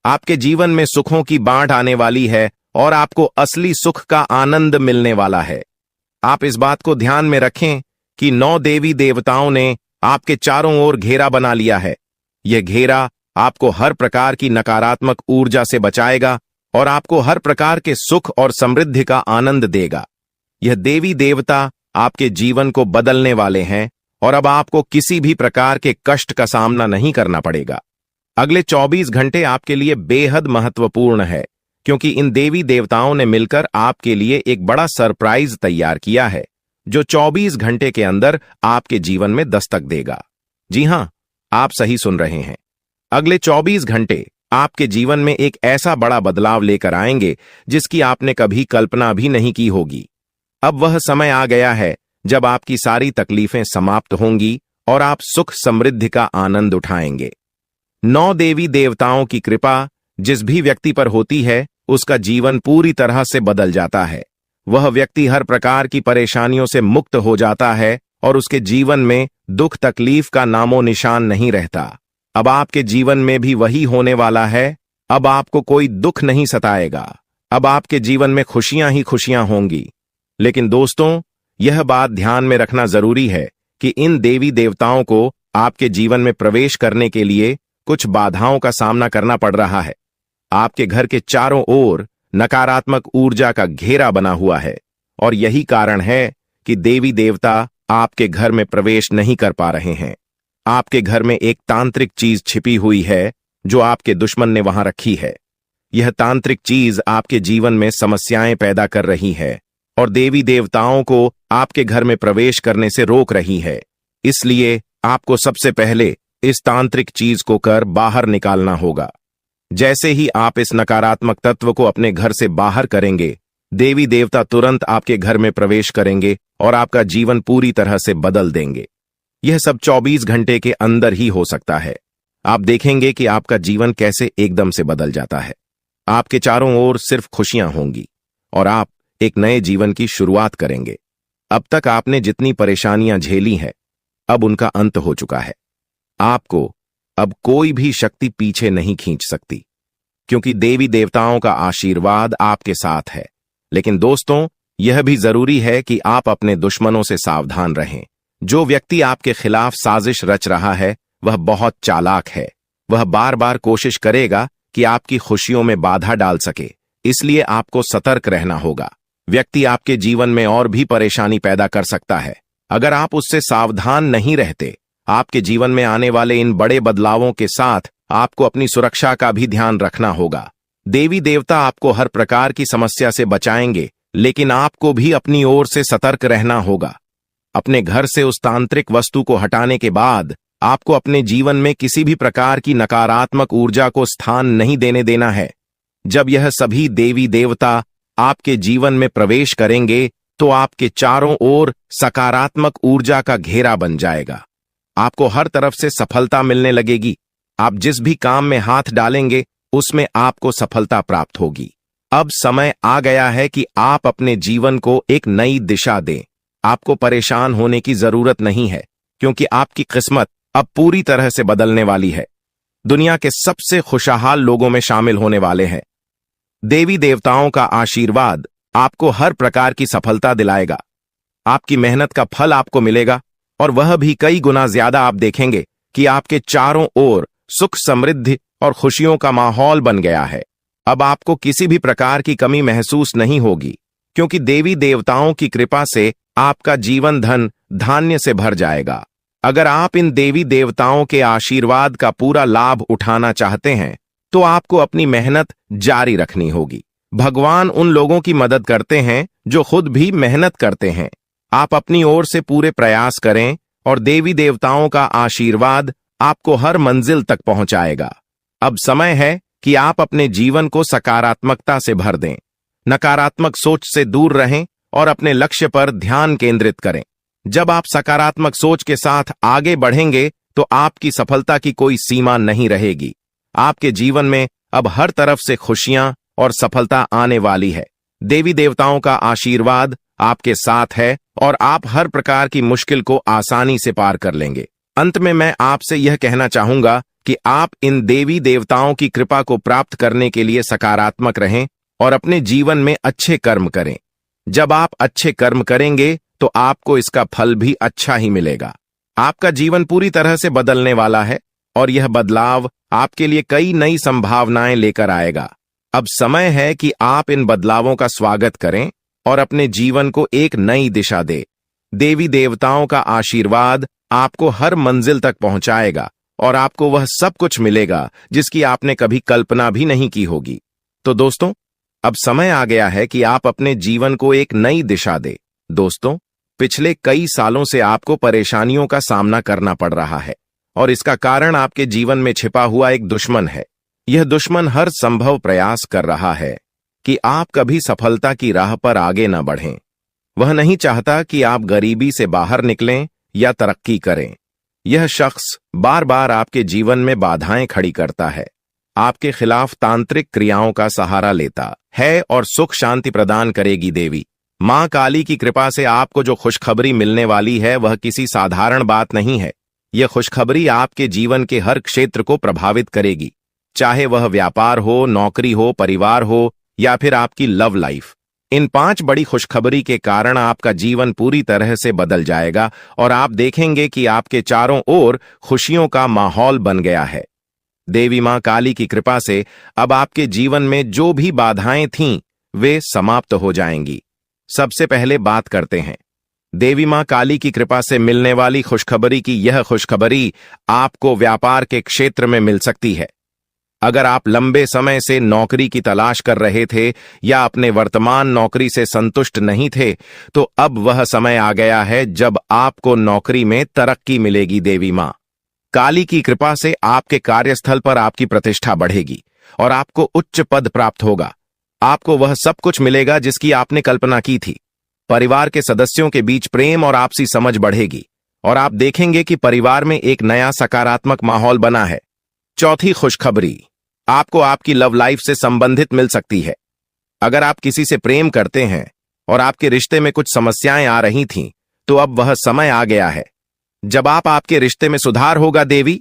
आपके जीवन में सुखों की बाढ़ आने वाली है और आपको असली सुख का आनंद मिलने वाला है। आप इस बात को ध्यान में रखें कि 9 देवी देवताओं ने आपके चारों ओर घेरा बना लिया है। यह घेरा आपको हर प्रकार की नकारात्मक ऊर्जा से बचाएगा और आपको हर प्रकार के सुख और समृद्धि का आनंद देगा। यह देवी देवता आपके जीवन को बदलने वाले हैं और अब आपको किसी भी प्रकार के कष्ट का सामना नहीं करना पड़ेगा। अगले 24 घंटे आपके लिए बेहद महत्वपूर्ण है, क्योंकि इन देवी देवताओं ने मिलकर आपके लिए एक बड़ा सरप्राइज तैयार किया है जो 24 घंटे के अंदर आपके जीवन में दस्तक देगा। जी हां, आप सही सुन रहे हैं। अगले 24 घंटे आपके जीवन में एक ऐसा बड़ा बदलाव लेकर आएंगे जिसकी आपने कभी कल्पना भी नहीं की होगी। अब वह समय आ गया है जब आपकी सारी तकलीफें समाप्त होंगी और आप सुख समृद्धि का आनंद उठाएंगे। 9 देवी देवताओं की कृपा जिस भी व्यक्ति पर होती है उसका जीवन पूरी तरह से बदल जाता है। वह व्यक्ति हर प्रकार की परेशानियों से मुक्त हो जाता है और उसके जीवन में दुख तकलीफ का नामो निशान नहीं रहता। अब आपके जीवन में भी वही होने वाला है। अब आपको कोई दुख नहीं सताएगा। अब आपके जीवन में खुशियां ही खुशियां होंगी। लेकिन दोस्तों, यह बात ध्यान में रखना जरूरी है कि इन देवी देवताओं को आपके जीवन में प्रवेश करने के लिए कुछ बाधाओं का सामना करना पड़ रहा है। आपके घर के चारों ओर नकारात्मक ऊर्जा का घेरा बना हुआ है और यही कारण है कि देवी देवता आपके घर में प्रवेश नहीं कर पा रहे हैं। आपके घर में एक तांत्रिक चीज छिपी हुई है जो आपके दुश्मन ने वहां रखी है। यह तांत्रिक चीज आपके जीवन में समस्याएं पैदा कर रही है और देवी देवताओं को आपके घर में प्रवेश करने से रोक रही है। इसलिए आपको सबसे पहले इस तांत्रिक चीज को कर बाहर निकालना होगा। जैसे ही आप इस नकारात्मक तत्व को अपने घर से बाहर करेंगे, देवी देवता तुरंत आपके घर में प्रवेश करेंगे और आपका जीवन पूरी तरह से बदल देंगे। यह सब 24 घंटे के अंदर ही हो सकता है। आप देखेंगे कि आपका जीवन कैसे एकदम से बदल जाता है। आपके चारों ओर सिर्फ खुशियां होंगी और आप एक नए जीवन की शुरुआत करेंगे। अब तक आपने जितनी परेशानियां झेली हैं, अब उनका अंत हो चुका है। आपको अब कोई भी शक्ति पीछे नहीं खींच सकती, क्योंकि देवी देवताओं का आशीर्वाद आपके साथ है। लेकिन दोस्तों, यह भी जरूरी है कि आप अपने दुश्मनों से सावधान रहें। जो व्यक्ति आपके खिलाफ साजिश रच रहा है वह बहुत चालाक है। वह बार बार कोशिश करेगा कि आपकी खुशियों में बाधा डाल सके, इसलिए आपको सतर्क रहना होगा। व्यक्ति आपके जीवन में और भी परेशानी पैदा कर सकता है। अगर आप उससे सावधान नहीं रहते, आपके जीवन में आने वाले इन बड़े बदलावों के साथ आपको अपनी सुरक्षा का भी ध्यान रखना होगा। देवी देवता आपको हर प्रकार की समस्या से बचाएंगे, लेकिन आपको भी अपनी ओर से सतर्क रहना होगा। अपने घर से उस तांत्रिक वस्तु को हटाने के बाद आपको अपने जीवन में किसी भी प्रकार की नकारात्मक ऊर्जा को स्थान नहीं देने देना है। जब यह सभी देवी देवता आपके जीवन में प्रवेश करेंगे तो आपके चारों ओर सकारात्मक ऊर्जा का घेरा बन जाएगा। आपको हर तरफ से सफलता मिलने लगेगी। आप जिस भी काम में हाथ डालेंगे उसमें आपको सफलता प्राप्त होगी। अब समय आ गया है कि आप अपने जीवन को एक नई दिशा दें। आपको परेशान होने की जरूरत नहीं है, क्योंकि आपकी किस्मत अब पूरी तरह से बदलने वाली है। दुनिया के सबसे खुशहाल लोगों में शामिल होने वाले हैं। देवी देवताओं का आशीर्वाद आपको हर प्रकार की सफलता दिलाएगा। आपकी मेहनत का फल आपको मिलेगा और वह भी कई गुना ज्यादा। आप देखेंगे कि आपके चारों ओर सुख समृद्धि और खुशियों का माहौल बन गया है। अब आपको किसी भी प्रकार की कमी महसूस नहीं होगी, क्योंकि देवी देवताओं की कृपा से आपका जीवन धन धान्य से भर जाएगा। अगर आप इन देवी देवताओं के आशीर्वाद का पूरा लाभ उठाना चाहते हैं तो आपको अपनी मेहनत जारी रखनी होगी। भगवान उन लोगों की मदद करते हैं जो खुद भी मेहनत करते हैं। आप अपनी ओर से पूरे प्रयास करें और देवी देवताओं का आशीर्वाद आपको हर मंजिल तक पहुंचाएगा। अब समय है कि आप अपने जीवन को सकारात्मकता से भर दें। नकारात्मक सोच से दूर रहें और अपने लक्ष्य पर ध्यान केंद्रित करें। जब आप सकारात्मक सोच के साथ आगे बढ़ेंगे तो आपकी सफलता की कोई सीमा नहीं रहेगी। आपके जीवन में अब हर तरफ से खुशियां और सफलता आने वाली है। देवी देवताओं का आशीर्वाद आपके साथ है और आप हर प्रकार की मुश्किल को आसानी से पार कर लेंगे। अंत में मैं आपसे यह कहना चाहूंगा कि आप इन देवी देवताओं की कृपा को प्राप्त करने के लिए सकारात्मक रहें और अपने जीवन में अच्छे कर्म करें। जब आप अच्छे कर्म करेंगे तो आपको इसका फल भी अच्छा ही मिलेगा। आपका जीवन पूरी तरह से बदलने वाला है और यह बदलाव आपके लिए कई नई संभावनाएं लेकर आएगा। अब समय है कि आप इन बदलावों का स्वागत करें और अपने जीवन को एक नई दिशा दें। देवी देवताओं का आशीर्वाद आपको हर मंजिल तक पहुंचाएगा और आपको वह सब कुछ मिलेगा जिसकी आपने कभी कल्पना भी नहीं की होगी। तो दोस्तों, अब समय आ गया है कि आप अपने जीवन को एक नई दिशा दें। दोस्तों, पिछले कई सालों से आपको परेशानियों का सामना करना पड़ रहा है और इसका कारण आपके जीवन में छिपा हुआ एक दुश्मन है। यह दुश्मन हर संभव प्रयास कर रहा है कि आप कभी सफलता की राह पर आगे न बढ़ें। वह नहीं चाहता कि आप गरीबी से बाहर निकलें या तरक्की करें। यह शख्स बार बार आपके जीवन में बाधाएं खड़ी करता है, आपके खिलाफ तांत्रिक क्रियाओं का सहारा लेता है और सुख शांति प्रदान करेगी देवी मां काली की कृपा से आपको जो खुशखबरी मिलने वाली है वह किसी साधारण बात नहीं है। यह खुशखबरी आपके जीवन के हर क्षेत्र को प्रभावित करेगी, चाहे वह व्यापार हो, नौकरी हो, परिवार हो या फिर आपकी लव लाइफ। इन 5 बड़ी खुशखबरी के कारण आपका जीवन पूरी तरह से बदल जाएगा और आप देखेंगे कि आपके चारों ओर खुशियों का माहौल बन गया है। देवी मां काली की कृपा से अब आपके जीवन में जो भी बाधाएं थीं वे समाप्त हो जाएंगी। सबसे पहले बात करते हैं देवी मां काली की कृपा से मिलने वाली खुशखबरी की। यह खुशखबरी आपको व्यापार के क्षेत्र में मिल सकती है। अगर आप लंबे समय से नौकरी की तलाश कर रहे थे या अपने वर्तमान नौकरी से संतुष्ट नहीं थे, तो अब वह समय आ गया है जब आपको नौकरी में तरक्की मिलेगी। देवी मां काली की कृपा से आपके कार्यस्थल पर आपकी प्रतिष्ठा बढ़ेगी और आपको उच्च पद प्राप्त होगा। आपको वह सब कुछ मिलेगा जिसकी आपने कल्पना की थी। परिवार के सदस्यों के बीच प्रेम और आपसी समझ बढ़ेगी और आप देखेंगे कि परिवार में एक नया सकारात्मक माहौल बना है। चौथी खुशखबरी आपको आपकी लव लाइफ से संबंधित मिल सकती है। अगर आप किसी से प्रेम करते हैं और आपके रिश्ते में कुछ समस्याएं आ रही थीं, तो अब वह समय आ गया है जब आपके रिश्ते में सुधार होगा। देवी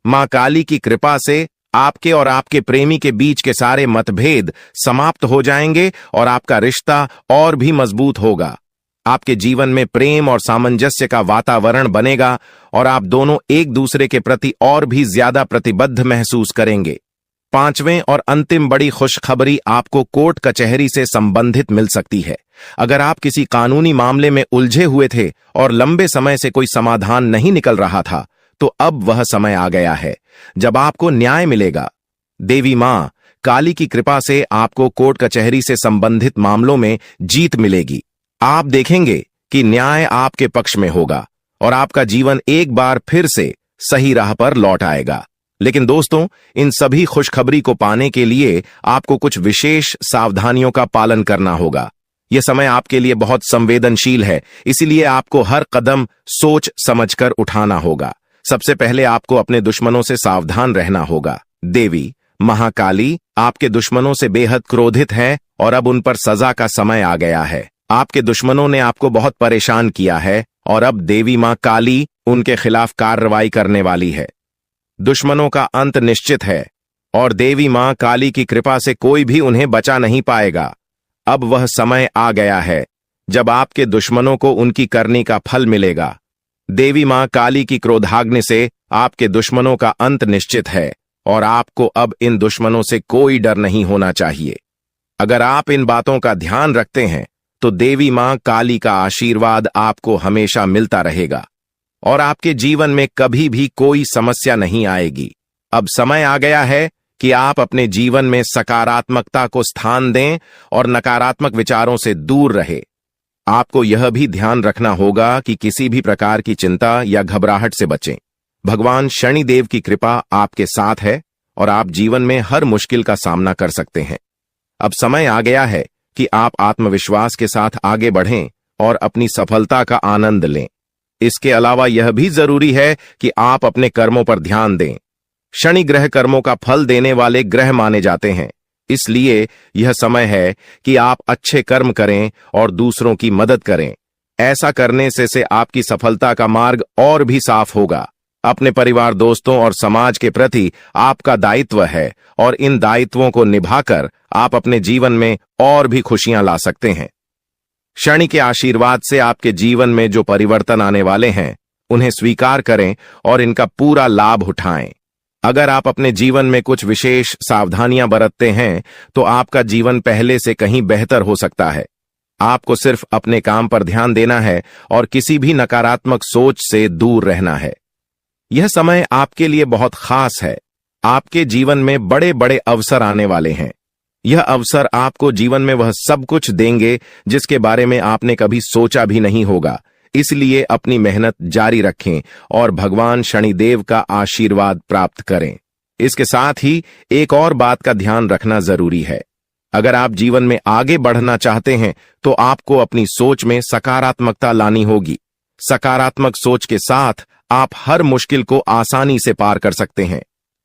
मां काली की कृपा से आपके और आपके प्रेमी के बीच के सारे मतभेद समाप्त हो जाएंगे और आपका रिश्ता और भी मजबूत होगा। आपके जीवन में प्रेम और सामंजस्य का वातावरण बनेगा और आप दोनों एक दूसरे के प्रति और भी ज्यादा प्रतिबद्ध महसूस करेंगे। 5वें और अंतिम बड़ी खुशखबरी आपको कोर्ट कचहरी से संबंधित मिल सकती है। अगर आप किसी कानूनी मामले में उलझे हुए थे और लंबे समय से कोई समाधान नहीं निकल रहा था, तो अब वह समय आ गया है जब आपको न्याय मिलेगा। देवी मां काली की कृपा से आपको कोर्ट कचहरी से संबंधित मामलों में जीत मिलेगी। आप देखेंगे कि न्याय आपके पक्ष में होगा और आपका जीवन एक बार फिर से सही राह पर लौट आएगा। लेकिन दोस्तों, इन सभी खुशखबरी को पाने के लिए आपको कुछ विशेष सावधानियों का पालन करना होगा। यह समय आपके लिए बहुत संवेदनशील है, इसीलिए आपको हर कदम सोच समझकर उठाना होगा। सबसे पहले आपको अपने दुश्मनों से सावधान रहना होगा। देवी महाकाली आपके दुश्मनों से बेहद क्रोधित है और अब उन पर सजा का समय आ गया है। आपके दुश्मनों ने आपको बहुत परेशान किया है और अब देवी मां काली उनके खिलाफ कार्रवाई करने वाली है। दुश्मनों का अंत निश्चित है और देवी मां काली की कृपा से कोई भी उन्हें बचा नहीं पाएगा। अब वह समय आ गया है जब आपके दुश्मनों को उनकी करनी का फल मिलेगा। देवी मां काली की क्रोधाग्नि से आपके दुश्मनों का अंत निश्चित है और आपको अब इन दुश्मनों से कोई डर नहीं होना चाहिए। अगर आप इन बातों का ध्यान रखते हैं तो देवी मां काली का आशीर्वाद आपको हमेशा मिलता रहेगा और आपके जीवन में कभी भी कोई समस्या नहीं आएगी। अब समय आ गया है कि आप अपने जीवन में सकारात्मकता को स्थान दें और नकारात्मक विचारों से दूर रहे। आपको यह भी ध्यान रखना होगा कि किसी भी प्रकार की चिंता या घबराहट से बचें। भगवान शनिदेव की कृपा आपके साथ है और आप जीवन में हर मुश्किल का सामना कर सकते हैं। अब समय आ गया है कि आप आत्मविश्वास के साथ आगे बढ़ें और अपनी सफलता का आनंद लें। इसके अलावा यह भी जरूरी है कि आप अपने कर्मों पर ध्यान दें। शनि ग्रह कर्मों का फल देने वाले ग्रह माने जाते हैं, इसलिए यह समय है कि आप अच्छे कर्म करें और दूसरों की मदद करें। ऐसा करने से आपकी सफलता का मार्ग और भी साफ होगा। अपने परिवार, दोस्तों और समाज के प्रति आपका दायित्व है और इन दायित्वों को निभाकर आप अपने जीवन में और भी खुशियां ला सकते हैं। शनि के आशीर्वाद से आपके जीवन में जो परिवर्तन आने वाले हैं, उन्हें स्वीकार करें और इनका पूरा लाभ उठाएं। अगर आप अपने जीवन में कुछ विशेष सावधानियां बरतते हैं, तो आपका जीवन पहले से कहीं बेहतर हो सकता है। आपको सिर्फ अपने काम पर ध्यान देना है और किसी भी नकारात्मक सोच से दूर रहना है। यह समय आपके लिए बहुत खास है। आपके जीवन में बड़े बड़े अवसर आने वाले हैं। यह अवसर आपको जीवन में वह सब कुछ देंगे जिसके बारे में आपने कभी सोचा भी नहीं होगा। इसलिए अपनी मेहनत जारी रखें और भगवान शनिदेव का आशीर्वाद प्राप्त करें। इसके साथ ही एक और बात का ध्यान रखना जरूरी है। अगर आप जीवन में आगे बढ़ना चाहते हैं, तो आपको अपनी सोच में सकारात्मकता लानी होगी। सकारात्मक सोच के साथ आप हर मुश्किल को आसानी से पार कर सकते हैं।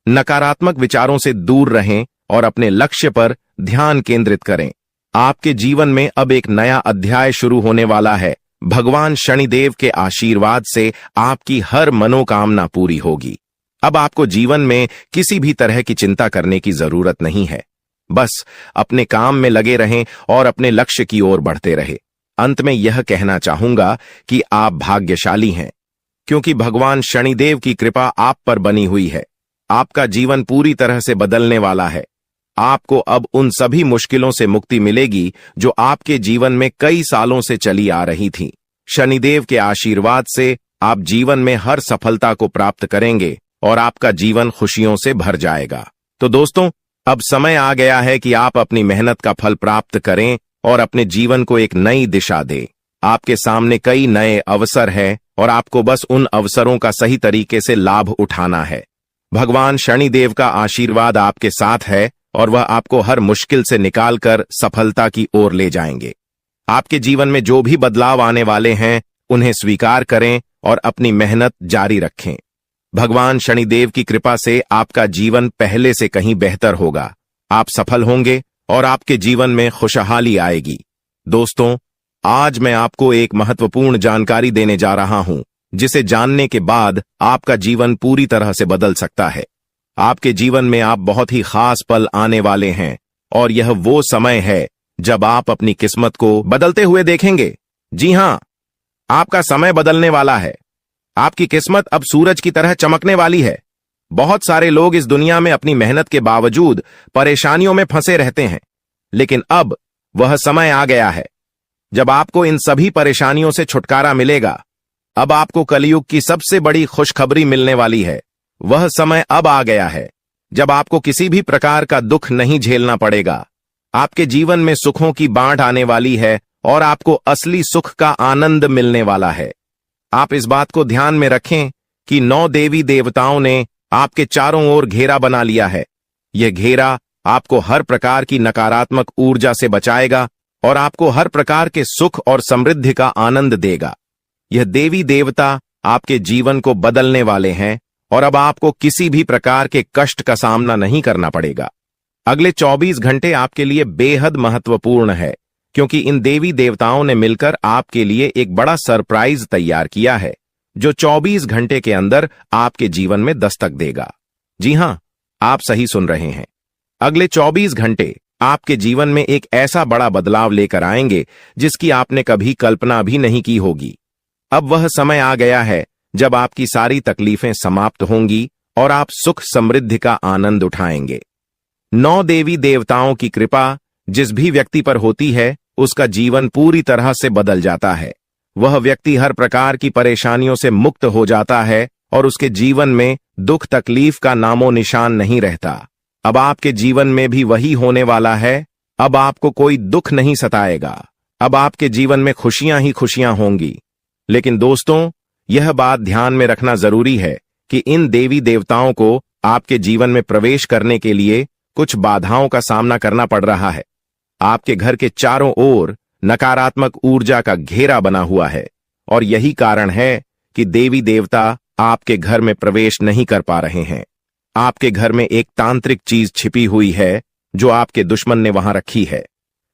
नकारात्मक विचारों से दूर रहें और अपने लक्ष्य पर ध्यान केंद्रित करें। आपके जीवन में अब एक नया अध्याय शुरू होने वाला है। भगवान शनिदेव के आशीर्वाद से आपकी हर मनोकामना पूरी होगी। अब आपको जीवन में किसी भी तरह की चिंता करने की जरूरत नहीं है। बस अपने काम में लगे रहें और अपने लक्ष्य की ओर बढ़ते रहें। अंत में यह कहना चाहूंगा कि आप भाग्यशाली हैं, क्योंकि भगवान शनिदेव की कृपा आप पर बनी हुई है। आपका जीवन पूरी तरह से बदलने वाला है। आपको अब उन सभी मुश्किलों से मुक्ति मिलेगी जो आपके जीवन में कई सालों से चली आ रही थी। शनिदेव के आशीर्वाद से आप जीवन में हर सफलता को प्राप्त करेंगे और आपका जीवन खुशियों से भर जाएगा। तो दोस्तों, अब समय आ गया है कि आप अपनी मेहनत का फल प्राप्त करें और अपने जीवन को एक नई दिशा दें। आपके सामने कई नए अवसर हैं और आपको बस उन अवसरों का सही तरीके से लाभ उठाना है। भगवान शनिदेव का आशीर्वाद आपके साथ है और वह आपको हर मुश्किल से निकालकर सफलता की ओर ले जाएंगे। आपके जीवन में जो भी बदलाव आने वाले हैं, उन्हें स्वीकार करें और अपनी मेहनत जारी रखें। भगवान शनिदेव की कृपा से आपका जीवन पहले से कहीं बेहतर होगा। आप सफल होंगे और आपके जीवन में खुशहाली आएगी। दोस्तों, आज मैं आपको एक महत्वपूर्ण जानकारी देने जा रहा हूं, जिसे जानने के बाद आपका जीवन पूरी तरह से बदल सकता है। आपके जीवन में आप बहुत ही खास पल आने वाले हैं और यह वो समय है जब आप अपनी किस्मत को बदलते हुए देखेंगे। जी हां, आपका समय बदलने वाला है। आपकी किस्मत अब सूरज की तरह चमकने वाली है। बहुत सारे लोग इस दुनिया में अपनी मेहनत के बावजूद परेशानियों में फंसे रहते हैं, लेकिन अब वह समय आ गया है जब आपको इन सभी परेशानियों से छुटकारा मिलेगा। अब आपको कलयुग की सबसे बड़ी खुशखबरी मिलने वाली है। वह समय अब आ गया है जब आपको किसी भी प्रकार का दुख नहीं झेलना पड़ेगा। आपके जीवन में सुखों की बाढ़ आने वाली है और आपको असली सुख का आनंद मिलने वाला है। आप इस बात को ध्यान में रखें कि 9 देवी देवताओं ने आपके चारों ओर घेरा बना लिया है। यह घेरा आपको हर प्रकार की नकारात्मक ऊर्जा से बचाएगा और आपको हर प्रकार के सुख और समृद्धि का आनंद देगा। यह देवी देवता आपके जीवन को बदलने वाले हैं और अब आपको किसी भी प्रकार के कष्ट का सामना नहीं करना पड़ेगा। अगले 24 घंटे आपके लिए बेहद महत्वपूर्ण है, क्योंकि इन देवी देवताओं ने मिलकर आपके लिए एक बड़ा सरप्राइज तैयार किया है, जो 24 घंटे के अंदर आपके जीवन में दस्तक देगा। जी हां, आप सही सुन रहे हैं। अगले 24 घंटे आपके जीवन में एक ऐसा बड़ा बदलाव लेकर आएंगे जिसकी आपने कभी कल्पना भी नहीं की होगी। अब वह समय आ गया है जब आपकी सारी तकलीफें समाप्त होंगी और आप सुख समृद्धि का आनंद उठाएंगे। 9 देवी देवताओं की कृपा जिस भी व्यक्ति पर होती है, उसका जीवन पूरी तरह से बदल जाता है। वह व्यक्ति हर प्रकार की परेशानियों से मुक्त हो जाता है और उसके जीवन में दुख तकलीफ का नामो निशान नहीं रहता। अब आपके जीवन में भी वही होने वाला है। अब आपको कोई दुख नहीं सताएगा। अब आपके जीवन में खुशियां ही खुशियां होंगी। लेकिन दोस्तों, यह बात ध्यान में रखना जरूरी है कि इन देवी देवताओं को आपके जीवन में प्रवेश करने के लिए कुछ बाधाओं का सामना करना पड़ रहा है। आपके घर के चारों ओर नकारात्मक ऊर्जा का घेरा बना हुआ है और यही कारण है कि देवी देवता आपके घर में प्रवेश नहीं कर पा रहे हैं। आपके घर में एक तांत्रिक चीज छिपी हुई है जो आपके दुश्मन ने वहां रखी है।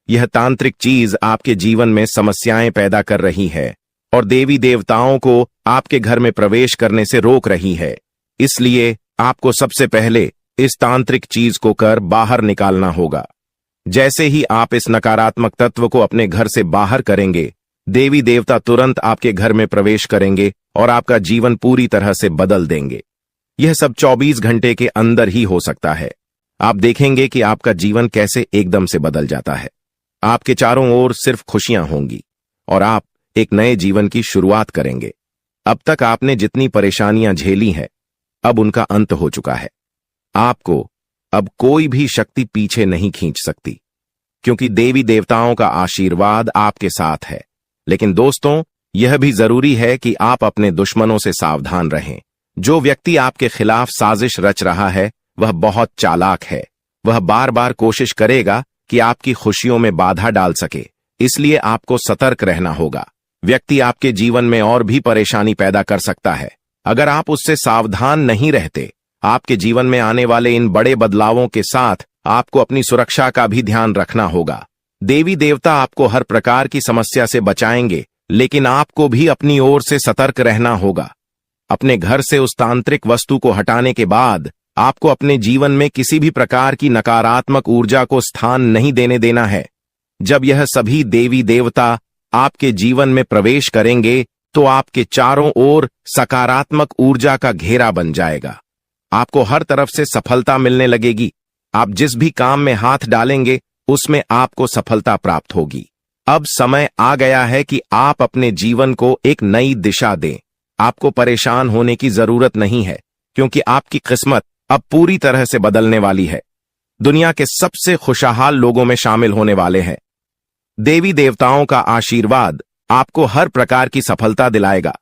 यह तांत्रिक चीज आपके जीवन में समस्याएं पैदा कर रही है और देवी देवताओं को आपके घर में प्रवेश करने से रोक रही है। इसलिए आपको सबसे पहले इस तांत्रिक चीज को कर बाहर निकालना होगा। जैसे ही आप इस नकारात्मक तत्व को अपने घर से बाहर करेंगे, देवी देवता तुरंत आपके घर में प्रवेश करेंगे और आपका जीवन पूरी तरह से बदल देंगे। यह सब 24 घंटे के अंदर ही हो सकता है। आप देखेंगे कि आपका जीवन कैसे एकदम से बदल जाता है। आपके चारों ओर सिर्फ खुशियां होंगी और आप एक नए जीवन की शुरुआत करेंगे। अब तक आपने जितनी परेशानियां झेली हैं, अब उनका अंत हो चुका है। आपको अब कोई भी शक्ति पीछे नहीं खींच सकती, क्योंकि देवी देवताओं का आशीर्वाद आपके साथ है। लेकिन दोस्तों, यह भी जरूरी है कि आप अपने दुश्मनों से सावधान रहें। जो व्यक्ति आपके खिलाफ साजिश रच रहा है, वह बहुत चालाक है। वह बार बार कोशिश करेगा कि आपकी खुशियों में बाधा डाल सके। इसलिए आपको सतर्क रहना होगा। व्यक्ति आपके जीवन में और भी परेशानी पैदा कर सकता है। अगर आप उससे सावधान नहीं रहते, आपके जीवन में आने वाले इन बड़े बदलावों के साथ आपको अपनी सुरक्षा का भी ध्यान रखना होगा। देवी देवता आपको हर प्रकार की समस्या से बचाएंगे, लेकिन आपको भी अपनी ओर से सतर्क रहना होगा। अपने घर से उस तांत्रिक वस्तु को हटाने के बाद आपको अपने जीवन में किसी भी प्रकार की नकारात्मक ऊर्जा को स्थान नहीं देने देना है। जब यह सभी देवी देवता आपके जीवन में प्रवेश करेंगे, तो आपके चारों ओर सकारात्मक ऊर्जा का घेरा बन जाएगा। आपको हर तरफ से सफलता मिलने लगेगी। आप जिस भी काम में हाथ डालेंगे, उसमें आपको सफलता प्राप्त होगी। अब समय आ गया है कि आप अपने जीवन को एक नई दिशा दें। आपको परेशान होने की जरूरत नहीं है, क्योंकि आपकी किस्मत अब पूरी तरह से बदलने वाली है। दुनिया के सबसे खुशहाल लोगों में शामिल होने वाले हैं। देवी देवताओं का आशीर्वाद आपको हर प्रकार की सफलता दिलाएगा।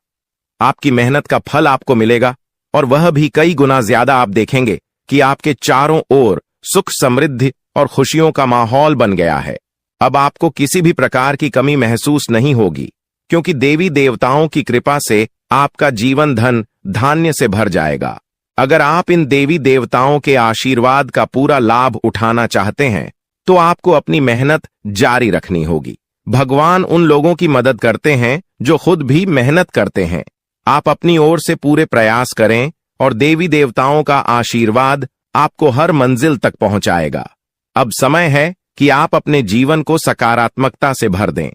आपकी मेहनत का फल आपको मिलेगा, और वह भी कई गुना ज्यादा। आप देखेंगे कि आपके चारों ओर सुख, समृद्धि और खुशियों का माहौल बन गया है। अब आपको किसी भी प्रकार की कमी महसूस नहीं होगी, क्योंकि देवी देवताओं की कृपा से आपका जीवन धन धान्य से भर जाएगा। अगर आप इन देवी देवताओं के आशीर्वाद का पूरा लाभ उठाना चाहते हैं, तो आपको अपनी मेहनत जारी रखनी होगी। भगवान उन लोगों की मदद करते हैं जो खुद भी मेहनत करते हैं। आप अपनी ओर से पूरे प्रयास करें और देवी देवताओं का आशीर्वाद आपको हर मंजिल तक पहुंचाएगा। अब समय है कि आप अपने जीवन को सकारात्मकता से भर दें।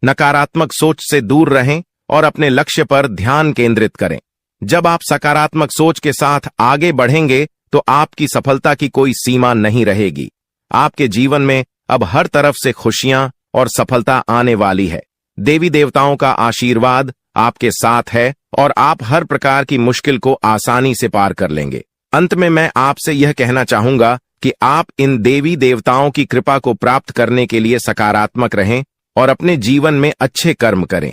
नकारात्मक सोच से दूर रहें और अपने लक्ष्य पर ध्यान केंद्रित करें। जब आप सकारात्मक सोच के साथ आगे बढ़ेंगे, तो आपकी सफलता की कोई सीमा नहीं रहेगी। आपके जीवन में अब हर तरफ से खुशियां और सफलता आने वाली है। देवी देवताओं का आशीर्वाद आपके साथ है और आप हर प्रकार की मुश्किल को आसानी से पार कर लेंगे। अंत में मैं आपसे यह कहना चाहूंगा कि आप इन देवी देवताओं की कृपा को प्राप्त करने के लिए सकारात्मक रहें और अपने जीवन में अच्छे कर्म करें।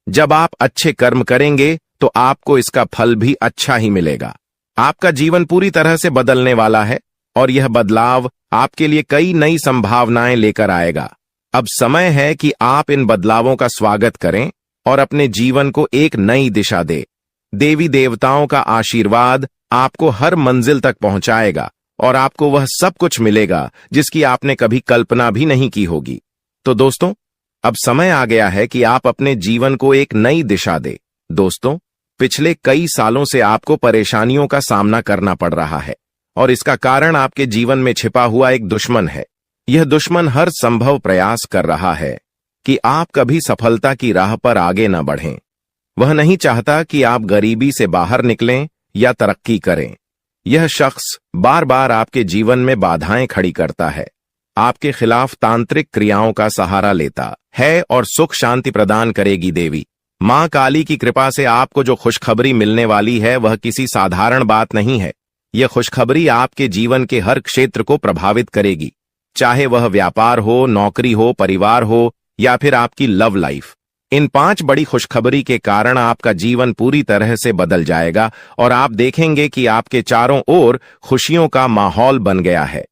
जब आप अच्छे कर्म करेंगे, तो आपको इसका फल भी अच्छा ही मिलेगा। आपका जीवन पूरी तरह से बदलने वाला है और यह बदलाव आपके लिए कई नई संभावनाएं लेकर आएगा। अब समय है कि आप इन बदलावों का स्वागत करें और अपने जीवन को एक नई दिशा दें। देवी देवताओं का आशीर्वाद आपको हर मंजिल तक पहुंचाएगा और आपको वह सब कुछ मिलेगा जिसकी आपने कभी कल्पना भी नहीं की होगी। तो दोस्तों, अब समय आ गया है कि आप अपने जीवन को एक नई दिशा दें। दोस्तों, पिछले कई सालों से आपको परेशानियों का सामना करना पड़ रहा है और इसका कारण आपके जीवन में छिपा हुआ एक दुश्मन है। यह दुश्मन हर संभव प्रयास कर रहा है कि आप कभी सफलता की राह पर आगे न बढ़ें। वह नहीं चाहता कि आप गरीबी से बाहर निकलें या तरक्की करें। यह शख्स बार बार आपके जीवन में बाधाएं खड़ी करता है, आपके खिलाफ तांत्रिक क्रियाओं का सहारा लेता है और सुख शांति प्रदान करेगी देवी मां काली की कृपा से आपको जो खुशखबरी मिलने वाली है, वह किसी साधारण बात नहीं है। यह खुशखबरी आपके जीवन के हर क्षेत्र को प्रभावित करेगी, चाहे वह व्यापार हो, नौकरी हो, परिवार हो या फिर आपकी लव लाइफ। इन 5 बड़ी खुशखबरी के कारण आपका जीवन पूरी तरह से बदल जाएगा और आप देखेंगे कि आपके चारों ओर खुशियों का माहौल बन गया है।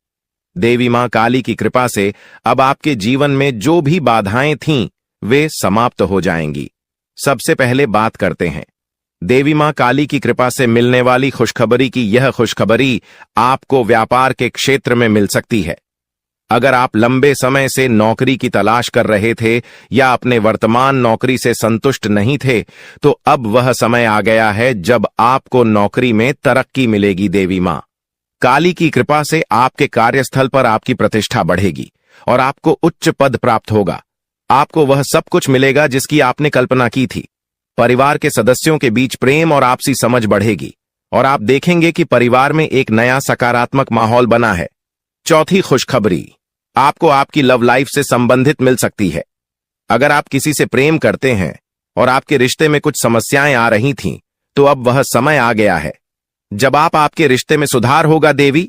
देवी मां काली की कृपा से अब आपके जीवन में जो भी बाधाएं थीं, वे समाप्त हो जाएंगी। सबसे पहले बात करते हैं देवी मां काली की कृपा से मिलने वाली खुशखबरी की यह खुशखबरी आपको व्यापार के क्षेत्र में मिल सकती है। अगर आप लंबे समय से नौकरी की तलाश कर रहे थे या अपने वर्तमान नौकरी से संतुष्ट नहीं थे, तो अब वह समय आ गया है जब आपको नौकरी में तरक्की मिलेगी। देवी मां काली की कृपा से आपके कार्यस्थल पर आपकी प्रतिष्ठा बढ़ेगी और आपको उच्च पद प्राप्त होगा। आपको वह सब कुछ मिलेगा जिसकी आपने कल्पना की थी। परिवार के सदस्यों के बीच प्रेम और आपसी समझ बढ़ेगी और आप देखेंगे कि परिवार में एक नया सकारात्मक माहौल बना है। चौथी खुशखबरी आपको आपकी लव लाइफ से संबंधित मिल सकती है। अगर आप किसी से प्रेम करते हैं और आपके रिश्ते में कुछ समस्याएं आ रही थीं, तो अब वह समय आ गया है जब आपके रिश्ते में सुधार होगा। देवी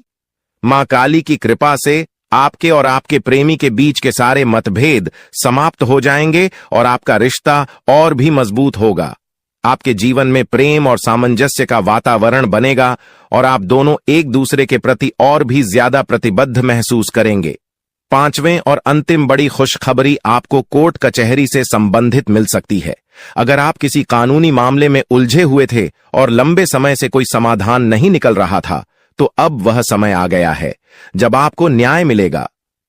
मां काली की कृपा से आपके और आपके प्रेमी के बीच के सारे मतभेद समाप्त हो जाएंगे और आपका रिश्ता और भी मजबूत होगा। आपके जीवन में प्रेम और सामंजस्य का वातावरण बनेगा और आप दोनों एक दूसरे के प्रति और भी ज्यादा प्रतिबद्ध महसूस करेंगे। पांचवें और अंतिम बड़ी खुशखबरी आपको कोर्ट कचहरी से संबंधित मिल सकती है। अगर आप किसी कानूनी मामले में उलझे हुए थे और लंबे समय से कोई समाधान नहीं निकल रहा था, तो अब वह समय आ गया है जब आपको न्याय मिलेगा।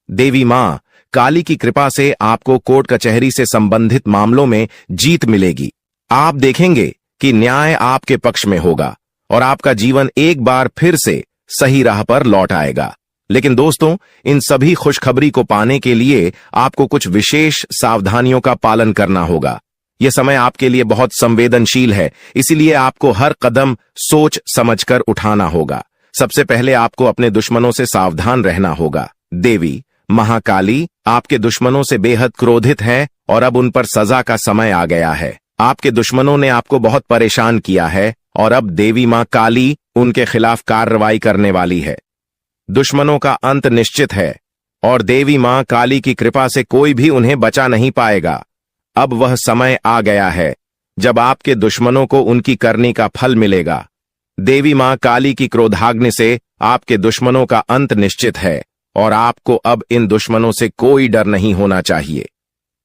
देवी मां काली की कृपा से आपको कोर्ट कचहरी से संबंधित मामलों में जीत मिलेगी। आप देखेंगे कि न्याय आपके पक्ष में होगा और आपका जीवन एक बार फिर से सही राह पर लौट आएगा। लेकिन दोस्तों, इन सभी खुशखबरी को पाने के लिए आपको कुछ विशेष सावधानियों का पालन करना होगा। यह समय आपके लिए बहुत संवेदनशील है, इसीलिए आपको हर कदम सोच समझकर उठाना होगा। सबसे पहले आपको अपने दुश्मनों से सावधान रहना होगा। देवी महाकाली आपके दुश्मनों से बेहद क्रोधित है और अब उन पर सजा का समय आ गया है। आपके दुश्मनों ने आपको बहुत परेशान किया है और अब देवी मां काली उनके खिलाफ कार्रवाई करने वाली है। दुश्मनों का अंत निश्चित है और देवी मां काली की कृपा से कोई भी उन्हें बचा नहीं पाएगा। अब वह समय आ गया है जब आपके दुश्मनों को उनकी करनी का फल मिलेगा। देवी मां काली की क्रोधाग्नि से आपके दुश्मनों का अंत निश्चित है और आपको अब इन दुश्मनों से कोई डर नहीं होना चाहिए।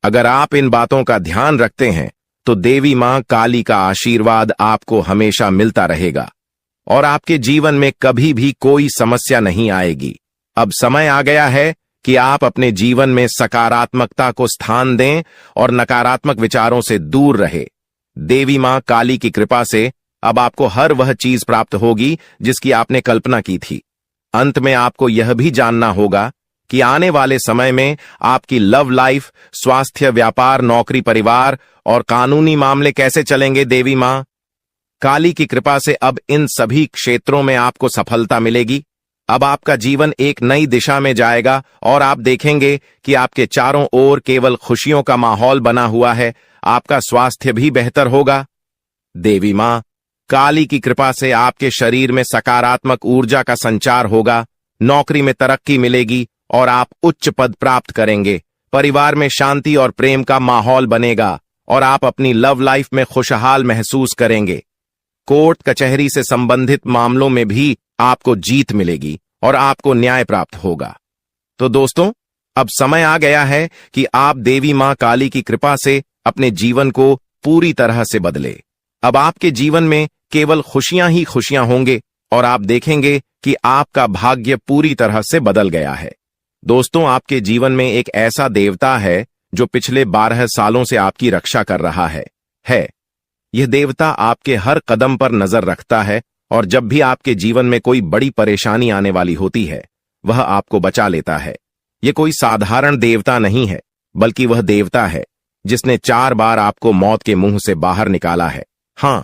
अगर आप इन बातों का ध्यान रखते हैं तो देवी मां काली का आशीर्वाद आपको हमेशा मिलता रहेगा और आपके जीवन में कभी भी कोई समस्या नहीं आएगी। अब समय आ गया है कि आप अपने जीवन में सकारात्मकता को स्थान दें और नकारात्मक विचारों से दूर रहे। देवी मां काली की कृपा से अब आपको हर वह चीज प्राप्त होगी जिसकी आपने कल्पना की थी। अंत में आपको यह भी जानना होगा कि आने वाले समय में आपकी लव लाइफ, स्वास्थ्य, व्यापार, नौकरी, परिवार और कानूनी मामले कैसे चलेंगे। देवी मां काली की कृपा से अब इन सभी क्षेत्रों में आपको सफलता मिलेगी। अब आपका जीवन एक नई दिशा में जाएगा और आप देखेंगे कि आपके चारों ओर केवल खुशियों का माहौल बना हुआ है। आपका स्वास्थ्य भी बेहतर होगा। देवी मां काली की कृपा से आपके शरीर में सकारात्मक ऊर्जा का संचार होगा, नौकरी में तरक्की मिलेगी और आप उच्च पद प्राप्त करेंगे। परिवार में शांति और प्रेम का माहौल बनेगा और आप अपनी लव लाइफ में खुशहाल महसूस करेंगे। कोर्ट कचहरी से संबंधित मामलों में भी आपको जीत मिलेगी और आपको न्याय प्राप्त होगा। तो दोस्तों, अब समय आ गया है कि आप देवी मां काली की कृपा से अपने जीवन को पूरी तरह से बदले। अब आपके जीवन में केवल खुशियां ही खुशियां होंगे और आप देखेंगे कि आपका भाग्य पूरी तरह से बदल गया है। दोस्तों, आपके जीवन में एक ऐसा देवता है जो पिछले 12 सालों से आपकी रक्षा कर रहा है। यह देवता आपके हर कदम पर नजर रखता है और जब भी आपके जीवन में कोई बड़ी परेशानी आने वाली होती है, वह आपको बचा लेता है। यह कोई साधारण देवता नहीं है, बल्कि वह देवता है जिसने 4 बार आपको मौत के मुंह से बाहर निकाला है। हां,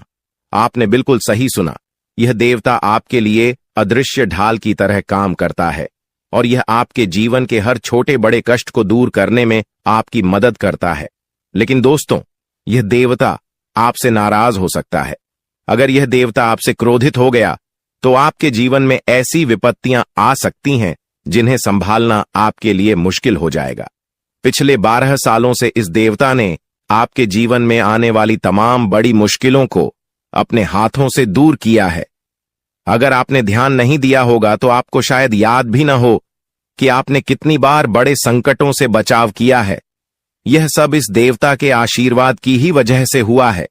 आपने बिल्कुल सही सुना। यह देवता आपके लिए अदृश्य ढाल की तरह काम करता है और यह आपके जीवन के हर छोटे बड़े कष्ट को दूर करने में आपकी मदद करता है। लेकिन दोस्तों, यह देवता आपसे नाराज हो सकता है। अगर यह देवता आपसे क्रोधित हो गया तो आपके जीवन में ऐसी विपत्तियां आ सकती हैं जिन्हें संभालना आपके लिए मुश्किल हो जाएगा। पिछले 12 सालों से इस देवता ने आपके जीवन में आने वाली तमाम बड़ी मुश्किलों को अपने हाथों से दूर किया है। अगर आपने ध्यान नहीं दिया होगा तो आपको शायद याद भी न हो कि आपने कितनी बार बड़े संकटों से बचाव किया है। यह सब इस देवता के आशीर्वाद की ही वजह से हुआ है।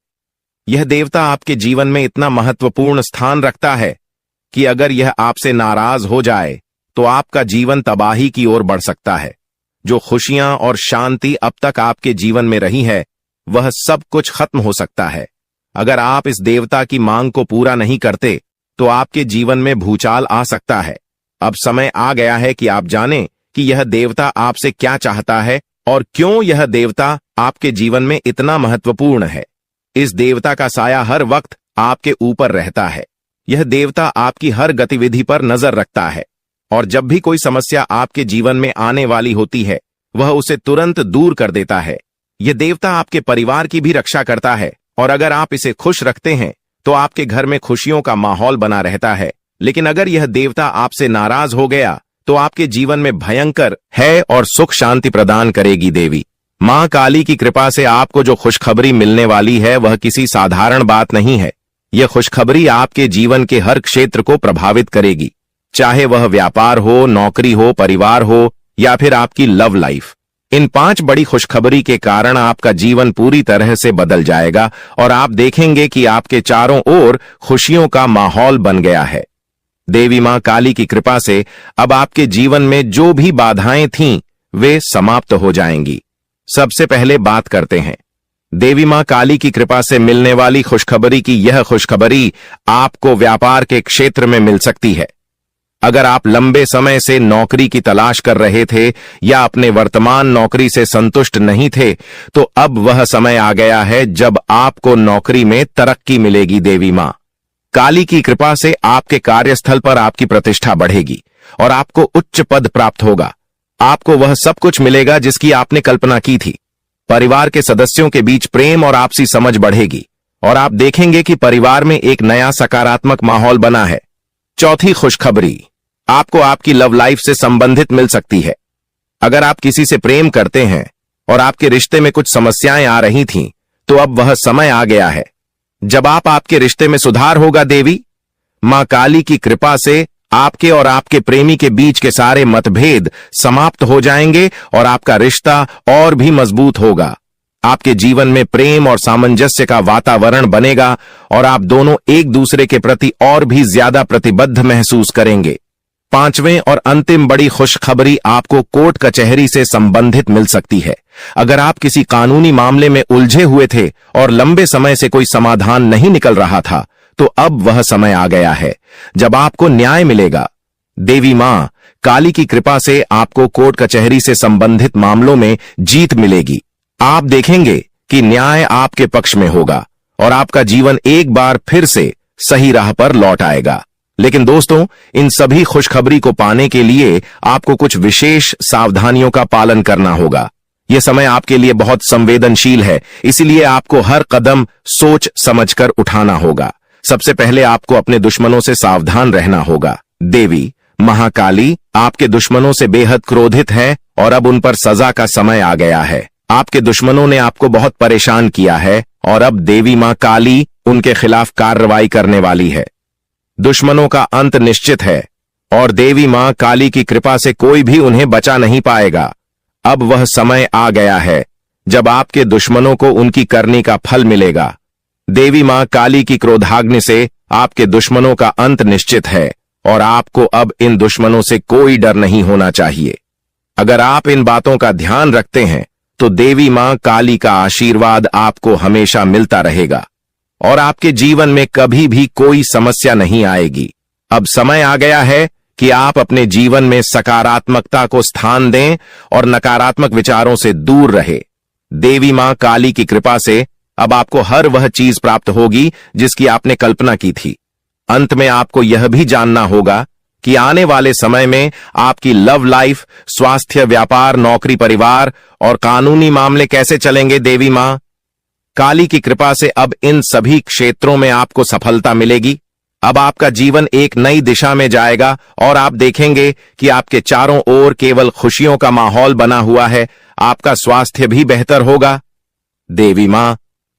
यह देवता आपके जीवन में इतना महत्वपूर्ण स्थान रखता है कि अगर यह आपसे नाराज हो जाए तो आपका जीवन तबाही की ओर बढ़ सकता है। जो खुशियां और शांति अब तक आपके जीवन में रही है, वह सब कुछ खत्म हो सकता है। अगर आप इस देवता की मांग को पूरा नहीं करते तो आपके जीवन में भूचाल आ सकता है। अब समय आ गया है कि आप जानें कि यह देवता आपसे क्या चाहता है और क्यों यह देवता आपके जीवन में इतना महत्वपूर्ण है। इस देवता का साया हर वक्त आपके ऊपर रहता है। यह देवता आपकी हर गतिविधि पर नजर रखता है और जब भी कोई समस्या आपके जीवन में आने वाली होती है, वह उसे तुरंत दूर कर देता है। यह देवता आपके परिवार की भी रक्षा करता है और अगर आप इसे खुश रखते हैं तो आपके घर में खुशियों का माहौल बना रहता है। लेकिन अगर यह देवता आपसे नाराज हो गया तो आपके जीवन में भयंकर है और सुख शांति प्रदान करेगी। देवी मां काली की कृपा से आपको जो खुशखबरी मिलने वाली है वह किसी साधारण बात नहीं है। यह खुशखबरी आपके जीवन के हर क्षेत्र को प्रभावित करेगी, चाहे वह व्यापार हो, नौकरी हो, परिवार हो या फिर आपकी लव लाइफ। इन 5 बड़ी खुशखबरी के कारण आपका जीवन पूरी तरह से बदल जाएगा और आप देखेंगे कि आपके चारों ओर खुशियों का माहौल बन गया है। देवी मां काली की कृपा से अब आपके जीवन में जो भी बाधाएं थीं, वे समाप्त हो जाएंगी। सबसे पहले बात करते हैं देवी मां काली की कृपा से मिलने वाली खुशखबरी की। यह खुशखबरी आपको व्यापार के क्षेत्र में मिल सकती है। अगर आप लंबे समय से नौकरी की तलाश कर रहे थे या अपने वर्तमान नौकरी से संतुष्ट नहीं थे, तो अब वह समय आ गया है जब आपको नौकरी में तरक्की मिलेगी। देवी मां काली की कृपा से आपके कार्यस्थल पर आपकी प्रतिष्ठा बढ़ेगी और आपको उच्च पद प्राप्त होगा। आपको वह सब कुछ मिलेगा जिसकी आपने कल्पना की थी। परिवार के सदस्यों के बीच प्रेम और आपसी समझ बढ़ेगी और आप देखेंगे कि परिवार में एक नया सकारात्मक माहौल बना है। चौथी खुशखबरी आपको आपकी लव लाइफ से संबंधित मिल सकती है। अगर आप किसी से प्रेम करते हैं और आपके रिश्ते में कुछ समस्याएं आ रही थीं, तो अब वह समय आ गया है जब आपके रिश्ते में सुधार होगा। देवी मां काली की कृपा से आपके और आपके प्रेमी के बीच के सारे मतभेद समाप्त हो जाएंगे और आपका रिश्ता और भी मजबूत होगा। आपके जीवन में प्रेम और सामंजस्य का वातावरण बनेगा और आप दोनों एक दूसरे के प्रति और भी ज्यादा प्रतिबद्ध महसूस करेंगे। 5वें और अंतिम बड़ी खुशखबरी आपको कोर्ट कचहरी से संबंधित मिल सकती है। अगर आप किसी कानूनी मामले में उलझे हुए थे और लंबे समय से कोई समाधान नहीं निकल रहा था, तो अब वह समय आ गया है जब आपको न्याय मिलेगा। देवी मां काली की कृपा से आपको कोर्ट कचहरी से संबंधित मामलों में जीत मिलेगी। आप देखेंगे कि न्याय आपके पक्ष में होगा और आपका जीवन एक बार फिर से सही राह पर लौट आएगा। लेकिन दोस्तों, इन सभी खुशखबरी को पाने के लिए आपको कुछ विशेष सावधानियों का पालन करना होगा। यह समय आपके लिए बहुत संवेदनशील है, इसलिए आपको हर कदम सोच समझकर उठाना होगा। सबसे पहले आपको अपने दुश्मनों से सावधान रहना होगा। देवी महाकाली आपके दुश्मनों से बेहद क्रोधित है और अब उन पर सजा का समय आ गया है। आपके दुश्मनों ने आपको बहुत परेशान किया है और अब देवी मां काली उनके खिलाफ कार्रवाई करने वाली है। दुश्मनों का अंत निश्चित है और देवी मां काली की कृपा से कोई भी उन्हें बचा नहीं पाएगा। अब वह समय आ गया है जब आपके दुश्मनों को उनकी करनी का फल मिलेगा। देवी मां काली की क्रोधाग्नि से आपके दुश्मनों का अंत निश्चित है और आपको अब इन दुश्मनों से कोई डर नहीं होना चाहिए। अगर आप इन बातों का ध्यान रखते हैं तो देवी मां काली का आशीर्वाद आपको हमेशा मिलता रहेगा और आपके जीवन में कभी भी कोई समस्या नहीं आएगी। अब समय आ गया है कि आप अपने जीवन में सकारात्मकता को स्थान दें और नकारात्मक विचारों से दूर रहे। देवी मां काली की कृपा से अब आपको हर वह चीज प्राप्त होगी जिसकी आपने कल्पना की थी। अंत में आपको यह भी जानना होगा कि आने वाले समय में आपकी लव लाइफ, स्वास्थ्य, व्यापार, नौकरी, परिवार और कानूनी मामले कैसे चलेंगे। देवी मां काली की कृपा से अब इन सभी क्षेत्रों में आपको सफलता मिलेगी। अब आपका जीवन एक नई दिशा में जाएगा और आप देखेंगे कि आपके चारों ओर केवल खुशियों का माहौल बना हुआ है। आपका स्वास्थ्य भी बेहतर होगा। देवी मां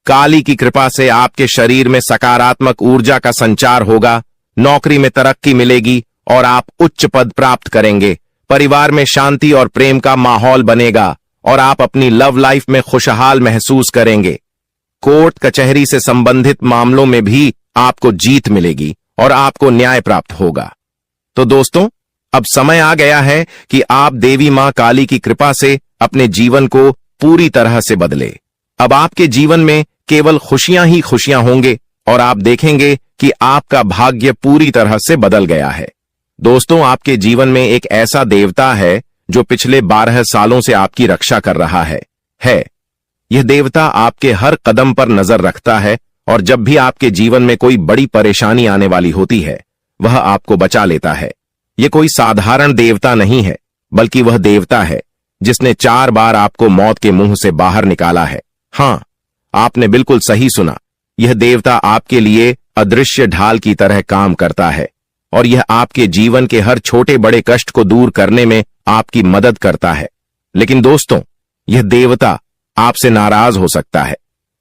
काली की कृपा से आपके शरीर में सकारात्मक ऊर्जा का संचार होगा, नौकरी में तरक्की मिलेगी और आप उच्च पद प्राप्त करेंगे। परिवार में शांति और प्रेम का माहौल बनेगा और आप अपनी लव लाइफ में खुशहाल महसूस करेंगे। कोर्ट कचहरी से संबंधित मामलों में भी आपको जीत मिलेगी और आपको न्याय प्राप्त होगा। तो दोस्तों, अब समय आ गया है कि आप देवी मां काली की कृपा से अपने जीवन को पूरी तरह से बदले। अब आपके जीवन में केवल खुशियां ही खुशियां होंगे और आप देखेंगे कि आपका भाग्य पूरी तरह से बदल गया है। दोस्तों, आपके जीवन में एक ऐसा देवता है जो पिछले 12 सालों से आपकी रक्षा कर रहा है। यह देवता आपके हर कदम पर नजर रखता है और जब भी आपके जीवन में कोई बड़ी परेशानी आने वाली होती है, वह आपको बचा लेता है। यह कोई साधारण देवता नहीं है, बल्कि वह देवता है जिसने 4 बार आपको मौत के मुंह से बाहर निकाला है। हां, आपने बिल्कुल सही सुना। यह देवता आपके लिए अदृश्य ढाल की तरह काम करता है और यह आपके जीवन के हर छोटे बड़े कष्ट को दूर करने में आपकी मदद करता है। लेकिन दोस्तों, यह देवता आपसे नाराज हो सकता है।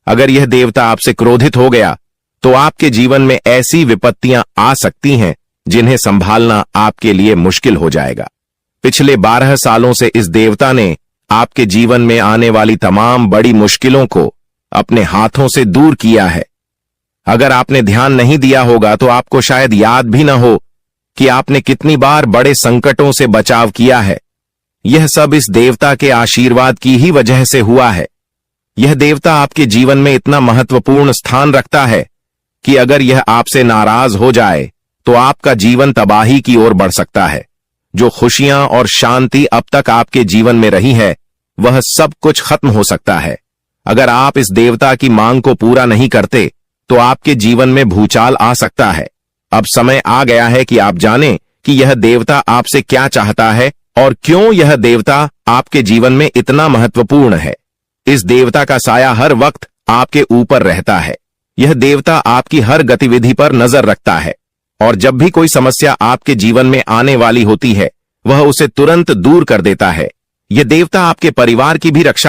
अगर यह देवता आपसे क्रोधित हो गया तो आपके जीवन में ऐसी विपत्तियां आ सकती हैं जिन्हें संभालना आपके लिए मुश्किल हो जाएगा। पिछले 12 सालों से इस देवता ने आपके जीवन में आने वाली तमाम बड़ी मुश्किलों को अपने हाथों से दूर किया है। अगर आपने ध्यान नहीं दिया होगा तो आपको शायद याद भी न हो कि आपने कितनी बार बड़े संकटों से बचाव किया है। यह सब इस देवता के आशीर्वाद की ही वजह से हुआ है। यह देवता आपके जीवन में इतना महत्वपूर्ण स्थान रखता है कि अगर यह आपसे नाराज हो जाए तो आपका जीवन तबाही की ओर बढ़ सकता है। जो खुशियां और शांति अब तक आपके जीवन में रही है, वह सब कुछ खत्म हो सकता है। अगर आप इस देवता की मांग को पूरा नहीं करते तो आपके जीवन में भूचाल आ सकता है। अब समय आ गया है कि आप जानें कि यह देवता आपसे क्या चाहता है और क्यों यह देवता आपके जीवन में इतना महत्वपूर्ण है। इस देवता का साया हर वक्त आपके ऊपर रहता है। यह देवता आपकी हर गतिविधि पर नजर रखता है और जब भी कोई समस्या आपके जीवन में आने वाली होती है, वह उसे तुरंत दूर कर देता है। यह देवता आपके परिवार की भी रक्षा